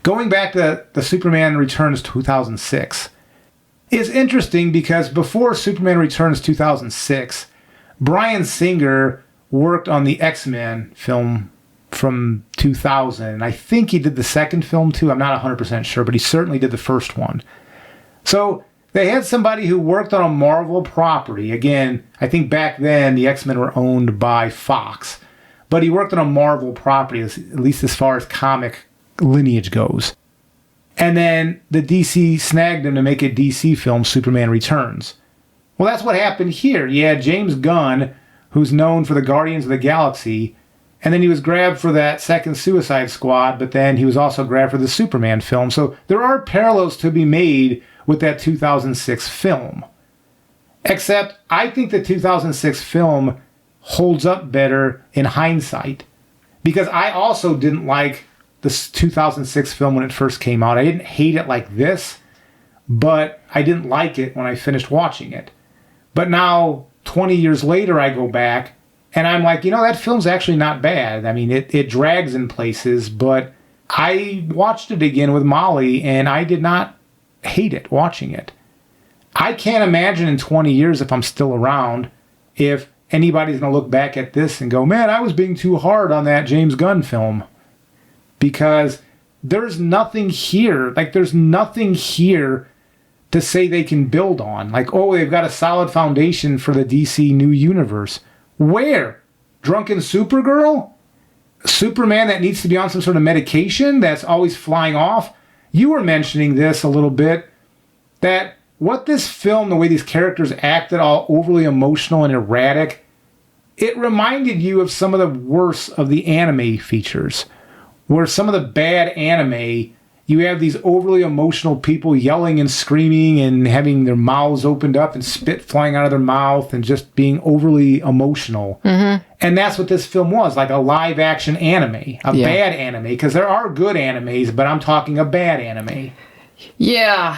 Going back to the Superman Returns 2006 is interesting because before Superman Returns 2006, Bryan Singer worked on the X-Men film from 2000. And I think he did the second film too. I'm not 100% sure, but he certainly did the first one. So they had somebody who worked on a Marvel property. Again, I think back then the X-Men were owned by Fox. But he worked on a Marvel property, at least as far as comic lineage goes. And then the DC snagged him to make a DC film, Superman Returns. Well, that's what happened here. You had James Gunn, who's known for the Guardians of the Galaxy, and then he was grabbed for that second Suicide Squad, but then he was also grabbed for the Superman film. So there are parallels to be made with that 2006 film. Except I think the 2006 film holds up better in hindsight, because I also didn't like the 2006 film when it first came out. I didn't hate it like this, but I didn't like it when I finished watching it. But now, 20 years later, I go back and I'm like, that film's actually not bad. I mean, it drags in places, but I watched it again with Molly and I did not hate it watching it. I can't imagine in 20 years, if I'm still around, if anybody's going to look back at this and go, man, I was being too hard on that James Gunn film. Because there's nothing here. There's nothing here to say they can build on. They've got a solid foundation for the DC new universe. Where? Drunken Supergirl? Superman that needs to be on some sort of medication that's always flying off? You were mentioning this a little bit, that what this film, the way these characters acted, all overly emotional and erratic, it reminded you of some of the worst of the anime features. Where some of the bad anime, you have these overly emotional people yelling and screaming and having their mouths opened up and spit flying out of their mouth and just being overly emotional. Mm-hmm. And that's what this film was, like a live action anime, bad anime, because there are good animes, but I'm talking a bad anime. Yeah.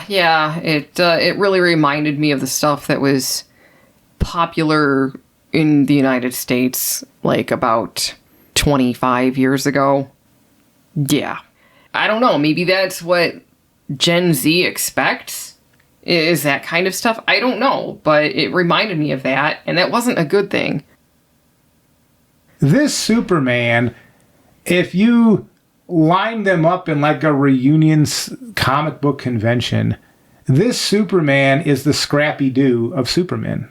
It really reminded me of the stuff that was popular in the United States, about 25 years ago. Yeah. I don't know. Maybe that's what Gen Z expects, is that kind of stuff. I don't know, but it reminded me of that, and that wasn't a good thing. This Superman, if you line them up in a reunion comic book convention, this Superman is the Scrappy-Doo of Superman.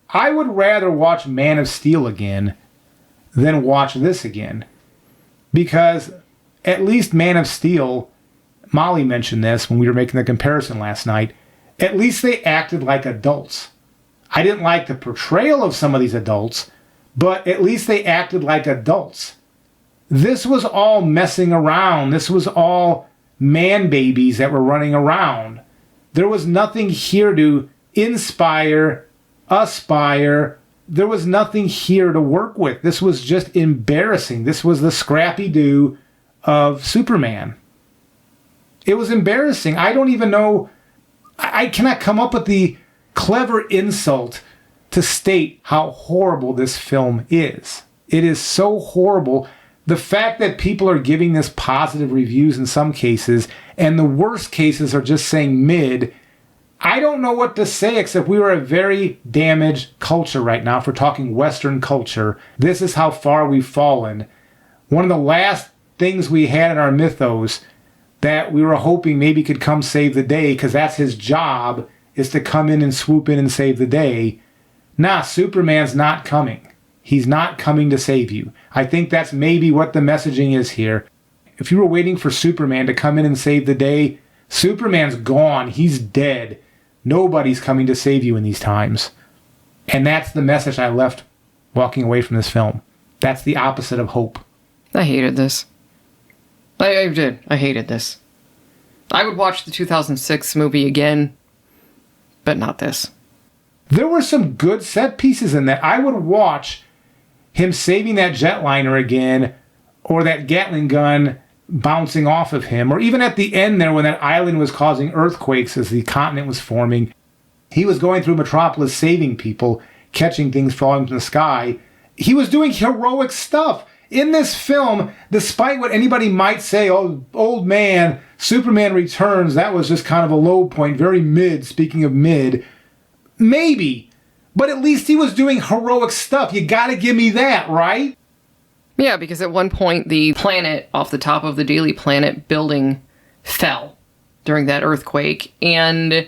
I would rather watch Man of Steel again than watch this again. Because at least Man of Steel, Molly mentioned this when we were making the comparison last night, at least they acted like adults. I didn't like the portrayal of some of these adults, but at least they acted like adults. This was all messing around. This was all man babies that were running around. There was nothing here to inspire, aspire. There was nothing here to work with. This was just embarrassing. This was the Scrappy-Doo of Superman. It was embarrassing. I don't even know. I cannot come up with the clever insult to state how horrible this film is. It is so horrible. The fact that people are giving this positive reviews in some cases, and the worst cases are just saying mid, I don't know what to say except we are a very damaged culture right now. If we're talking Western culture, this is how far we've fallen. One of the last things we had in our mythos that we were hoping maybe could come save the day, because that's his job, is to come in and swoop in and save the day. Nah, Superman's not coming. He's not coming to save you. I think that's maybe what the messaging is here. If you were waiting for Superman to come in and save the day, Superman's gone. He's dead. Nobody's coming to save you in these times. And that's the message I left walking away from this film. That's the opposite of hope. I hated this. I did. I hated this. I would watch the 2006 movie again, but not this. There were some good set pieces in that. I would watch him saving that jetliner again, or that Gatling gun bouncing off of him, or even at the end there when that island was causing earthquakes as the continent was forming, he was going through Metropolis saving people, catching things falling from the sky. He was doing heroic stuff. In this film, despite what anybody might say, oh, old man, Superman Returns, that was just kind of a low point, very mid, speaking of mid. Maybe. But at least he was doing heroic stuff. You gotta give me that, right? Yeah, because at one point the planet off the top of the Daily Planet building fell during that earthquake. And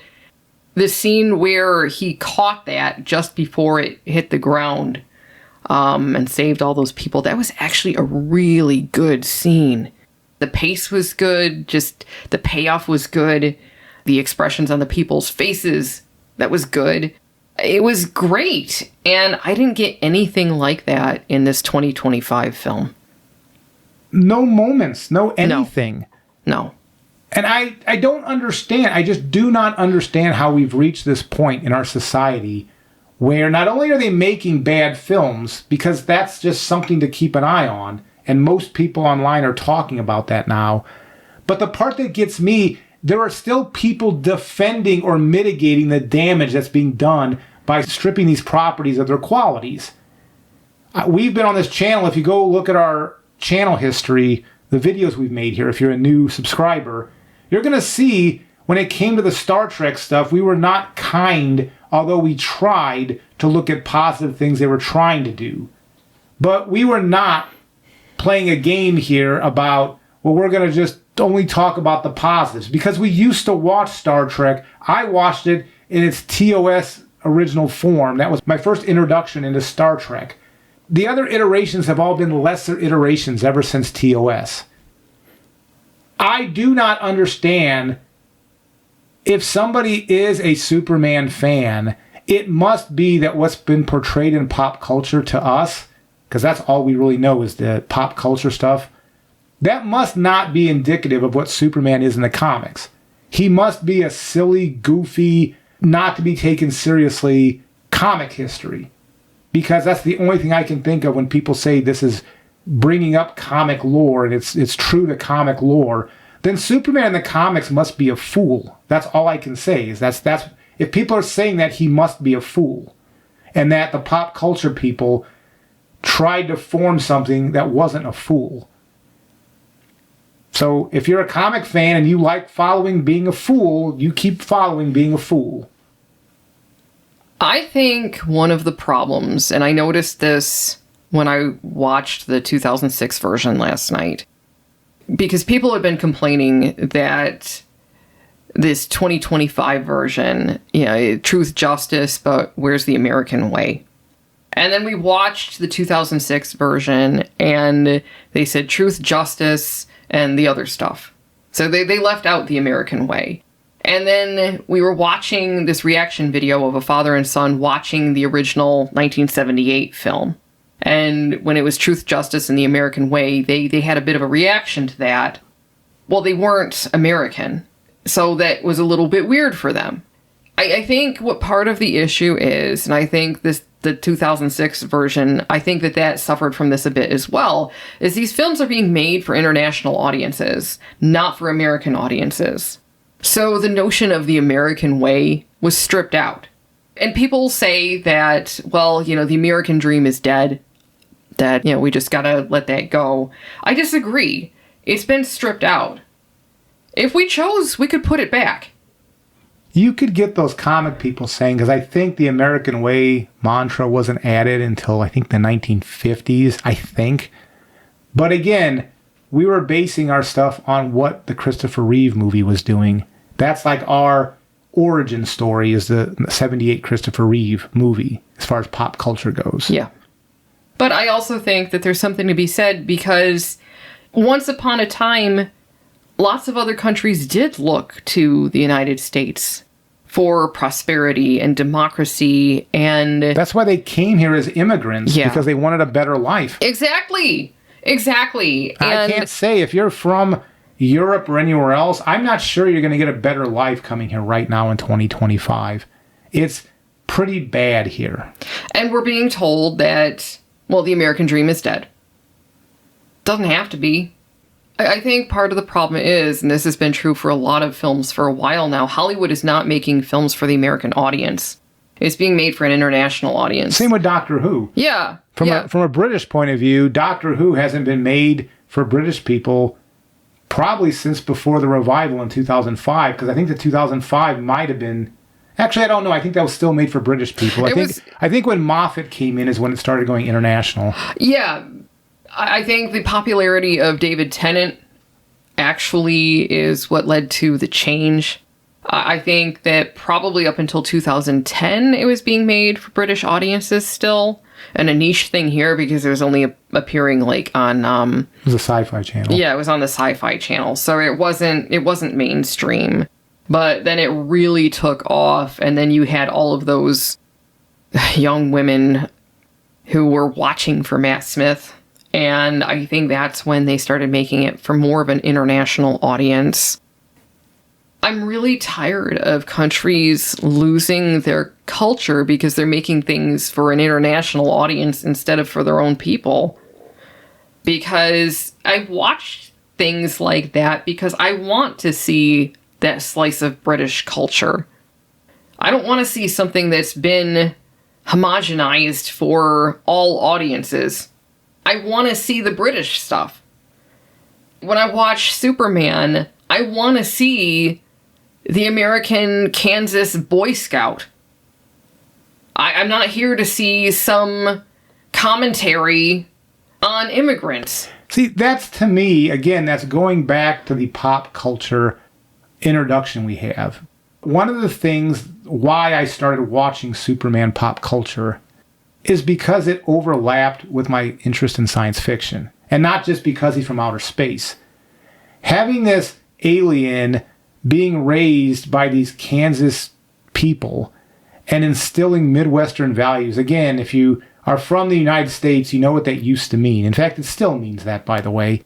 the scene where he caught that just before it hit the ground and saved all those people, that was actually a really good scene. The pace was good, just the payoff was good. The expressions on the people's faces, that was good. It was great, and I didn't get anything like that in this 2025 film. No moments, no anything. No. And I don't understand. I just do not understand how we've reached this point in our society where not only are they making bad films, because that's just something to keep an eye on, and most people online are talking about that now, but the part that gets me, there are still people defending or mitigating the damage that's being done by stripping these properties of their qualities. We've been on this channel, if you go look at our channel history, the videos we've made here, if you're a new subscriber, you're going to see when it came to the Star Trek stuff, we were not kind, although we tried to look at positive things they were trying to do. But we were not playing a game here about, well, we're going to just only talk about the positives. Because we used to watch Star Trek. I watched it in its TOS original form. That was my first introduction into Star Trek. The other iterations have all been lesser iterations ever since TOS. I do not understand, if somebody is a Superman fan, it must be that what's been portrayed in pop culture to us, because that's all we really know is the pop culture stuff, that must not be indicative of what Superman is in the comics. He must be a silly, goofy, not to be taken seriously comic history. Because that's the only thing I can think of when people say this is bringing up comic lore and it's true to comic lore. Then Superman in the comics must be a fool. That's all I can say. Is that's if people are saying that, he must be a fool. And that the pop culture people tried to form something that wasn't a fool. So if you're a comic fan and you like following being a fool, you keep following being a fool. I think one of the problems, and I noticed this when I watched the 2006 version last night, because people have been complaining that this 2025 version, truth, justice, but where's the American way? And then we watched the 2006 version, and they said truth, justice, and the other stuff. So they left out the American way. And then we were watching this reaction video of a father and son watching the original 1978 film. And when it was Truth, Justice, and the American Way, they had a bit of a reaction to that. Well, they weren't American. So that was a little bit weird for them. I think what part of the issue is, and I think the 2006 version, I think that suffered from this a bit as well, is these films are being made for international audiences, not for American audiences. So the notion of the American way was stripped out. And people say that, well, the American dream is dead, that, we just gotta let that go. I disagree. It's been stripped out. If we chose, we could put it back. You could get those comic people saying, because I think the American way mantra wasn't added until, I think, the 1950s, I think. But again, we were basing our stuff on what the Christopher Reeve movie was doing. That's like our origin story, is the 78 Christopher Reeve movie, as far as pop culture goes. Yeah. But I also think that there's something to be said, because once upon a time, lots of other countries did look to the United States for prosperity and democracy, and that's why they came here as immigrants, because they wanted a better life. Exactly. I can't say if you're from Europe or anywhere else, I'm not sure you're going to get a better life coming here right now in 2025. It's pretty bad here. And we're being told that well, the American dream is dead. Doesn't have to be. I think part of the problem is, and this has been true for a lot of films for a while now, Hollywood is not making films for the American audience. It's being made for an international audience. Same with Doctor Who. Yeah. From a British point of view, Doctor Who hasn't been made for British people probably since before the revival in 2005, because I think the 2005 might have been... Actually, I don't know. I think that was still made for British people. I think when Moffat came in is when it started going international. Yeah. I think the popularity of David Tennant actually is what led to the change. I think that probably up until 2010, it was being made for British audiences still. And a niche thing here because it was only appearing like on... it was a Sci-Fi Channel. Yeah, it was on the Sci-Fi Channel. So it wasn't mainstream. But then it really took off. And then you had all of those young women who were watching for Matt Smith. And I think that's when they started making it for more of an international audience. I'm really tired of countries losing their culture because they're making things for an international audience instead of for their own people. Because I watch things like that because I want to see that slice of British culture. I don't want to see something that's been homogenized for all audiences. I want to see the British stuff. When I watch Superman, I want to see the American Kansas Boy Scout. I'm not here to see some commentary on immigrants. See, that's to me, again, that's going back to the pop culture introduction we have. One of the things why I started watching Superman pop culture is because it overlapped with my interest in science fiction. And not just because he's from outer space. Having this alien being raised by these Kansas people and instilling Midwestern values. Again, if you are from the United States, you know what that used to mean. In fact, it still means that, by the way.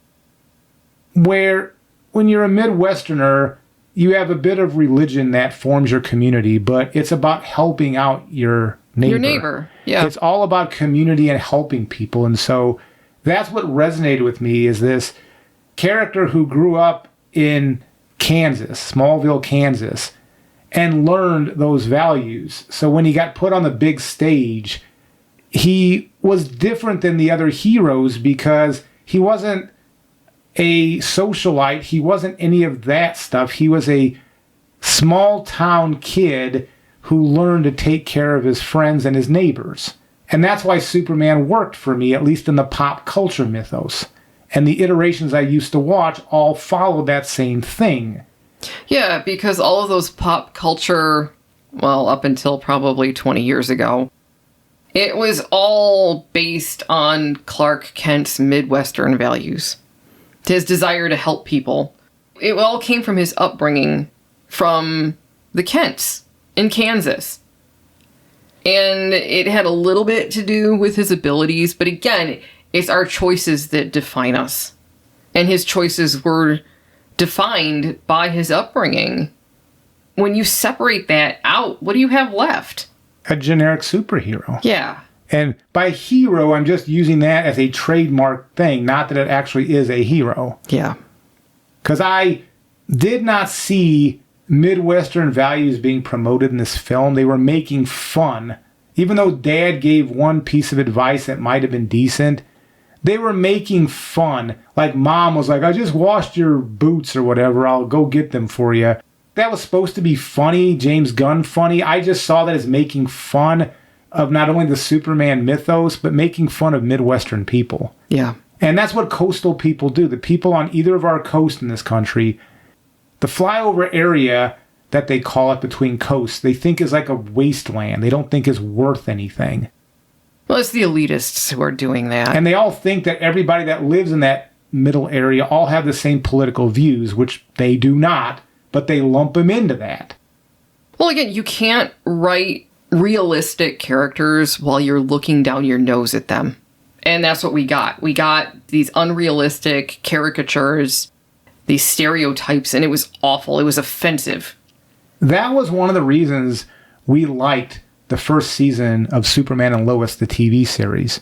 Where when you're a Midwesterner, you have a bit of religion that forms your community, but it's about helping out your neighbor. Your neighbor, yeah. It's all about community and helping people. And so that's what resonated with me, is this character who grew up in Kansas, Smallville, Kansas, and learned those values. So when he got put on the big stage, he was different than the other heroes because he wasn't a socialite. He wasn't any of that stuff. He was a small town kid who learned to take care of his friends and his neighbors. And that's why Superman worked for me, at least in the pop culture mythos. And the iterations I used to watch all followed that same thing. Yeah, because all of those pop culture, well, up until probably 20 years ago, it was all based on Clark Kent's Midwestern values. His desire to help people. It all came from his upbringing from the Kents in Kansas. And it had a little bit to do with his abilities, but again, it's our choices that define us. And his choices were defined by his upbringing. When you separate that out, what do you have left? A generic superhero. Yeah. And by hero, I'm just using that as a trademark thing, not that it actually is a hero. Yeah. Because I did not see Midwestern values being promoted in this film. They were making fun. Even though Dad gave one piece of advice that might have been decent, they were making fun. Like Mom was like, I just washed your boots or whatever. I'll go get them for you. That was supposed to be funny, James Gunn funny. I just saw that as making fun of not only the Superman mythos, but making fun of Midwestern people. Yeah. And that's what coastal people do. The people on either of our coasts in this country, the flyover area that they call it between coasts, they think is like a wasteland. They don't think is worth anything. Well, it's the elitists who are doing that. And they all think that everybody that lives in that middle area all have the same political views, which they do not, but they lump them into that. Well, again, you can't write realistic characters while you're looking down your nose at them. And that's what we got. We got these unrealistic caricatures, these stereotypes, and it was awful. It was offensive. That was one of the reasons we liked the first season of Superman and Lois, the TV series.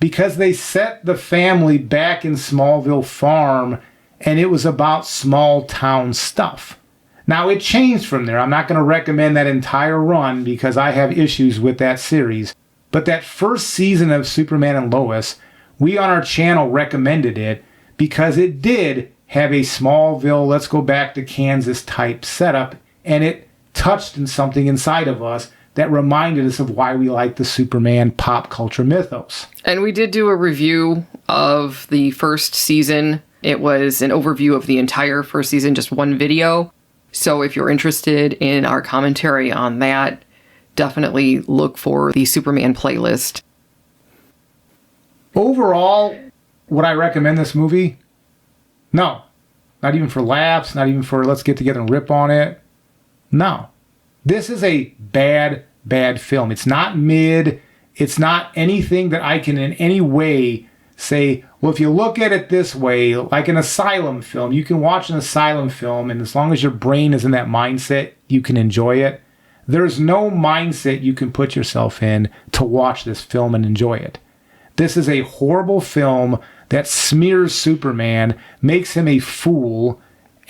because they set the family back in Smallville Farm, and it was about small town stuff. Now, it changed from there. I'm not going to recommend that entire run because I have issues with that series. But that first season of Superman and Lois, we on our channel recommended it because it did have a Smallville, let's go back to Kansas type setup, and it touched on something inside of us that reminded us of why we like the Superman pop culture mythos. And we did do a review of the first season. It was an overview of the entire first season, just one video. So if you're interested in our commentary on that, definitely look for the Superman playlist. Overall, would I recommend this movie? No. Not even for laughs, not even for let's get together and rip on it. No. This is a bad film. It's not mid. It's not anything that I can in any way say, well, if you look at it this way, like an asylum film, you can watch an asylum film, and as long as your brain is in that mindset, you can enjoy it. There's no mindset you can put yourself in to watch this film and enjoy it. This is a horrible film that smears Superman, makes him a fool,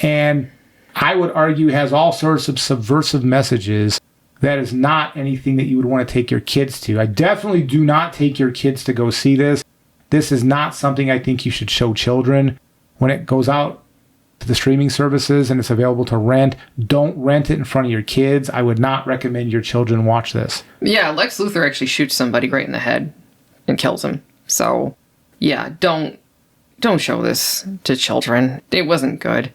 and I would argue has all sorts of subversive messages. That is not anything that you would want to take your kids to. I definitely do not take your kids to go see this. This is not something I think you should show children. When it goes out to the streaming services and it's available to rent, don't rent it in front of your kids. I would not recommend your children watch this. Yeah, Lex Luthor actually shoots somebody right in the head and kills him. So, yeah, don't show this to children. It wasn't good.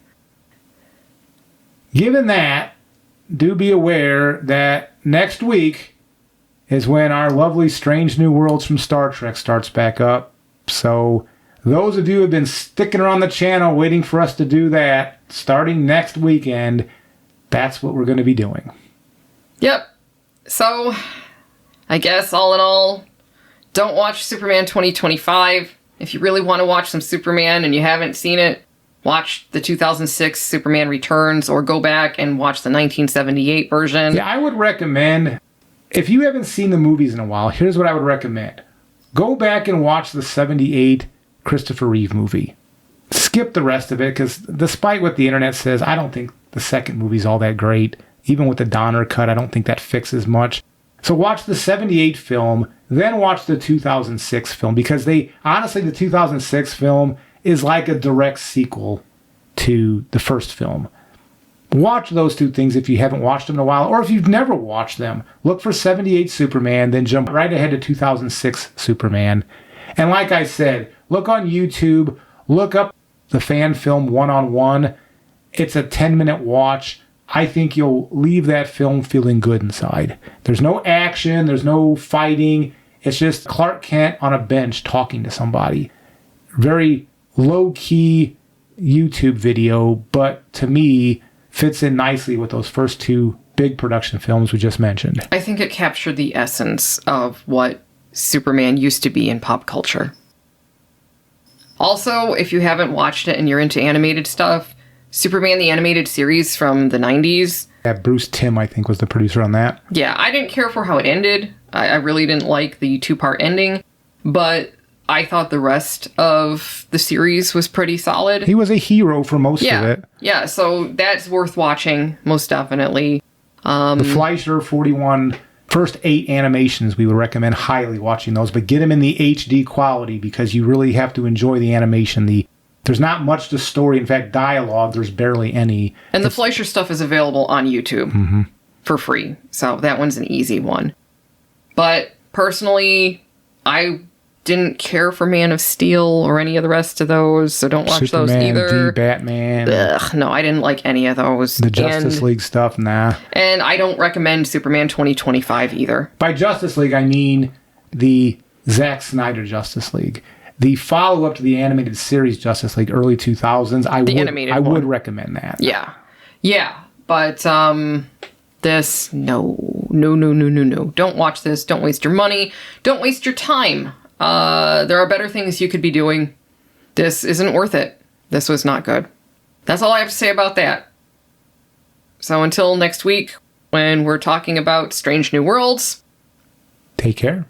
Given that, do be aware that next week is when our lovely Strange New Worlds from Star Trek starts back up. So those of you who have been sticking around the channel waiting for us to do that, starting next weekend, that's what we're going to be doing. Yep. So, I guess all in all, don't watch Superman 2025. If you really want to watch some Superman and you haven't seen it, watch the 2006 Superman Returns or go back and watch the 1978 version. Yeah, I would recommend, if you haven't seen the movies in a while, here's what I would recommend. Go back and watch the 78 Christopher Reeve movie. Skip the rest of it, because despite what the internet says, I don't think the second movie's all that great. Even with the Donner cut, I don't think that fixes much. So watch the 78 film, then watch the 2006 film, because honestly, the 2006 film is like a direct sequel to the first film. Watch those two things if you haven't watched them in a while, or if you've never watched them. Look for 78 Superman, then jump right ahead to 2006 Superman. And like I said, look on YouTube, look up the fan film One-on-One. It's a 10-minute watch. I think you'll leave that film feeling good inside. There's no action, there's no fighting. It's just Clark Kent on a bench talking to somebody. Very low-key YouTube video, but to me, fits in nicely with those first two big production films we just mentioned. I think it captured the essence of what Superman used to be in pop culture. Also, if you haven't watched it and you're into animated stuff, Superman the Animated Series from the 90s. Yeah, Bruce Timm, I think, was the producer on that. Yeah, I didn't care for how it ended. I really didn't like the two-part ending, but I thought the rest of the series was pretty solid. He was a hero for most of it. Yeah, so that's worth watching, most definitely. The Fleischer 41 first 8 animations, we would recommend highly watching those, but get them in the HD quality because you really have to enjoy the animation. There's not much to story. In fact, dialogue, there's barely any. And the Fleischer stuff is available on YouTube for free, so that one's an easy one. But personally, I didn't care for Man of Steel or any of the rest of those, so don't watch those either. Batman. Ugh, no, I didn't like any of those. The Justice League stuff, nah. And I don't recommend Superman 2025 either. By Justice League, I mean the Zack Snyder Justice League. The follow-up to the animated series Justice League, early 2000s, I would recommend that. Yeah. Yeah, but this, no. Don't watch this. Don't waste your money. Don't waste your time. There are better things you could be doing. This isn't worth it. This was not good. That's all I have to say about that. So until next week, when we're talking about Strange New Worlds, take care.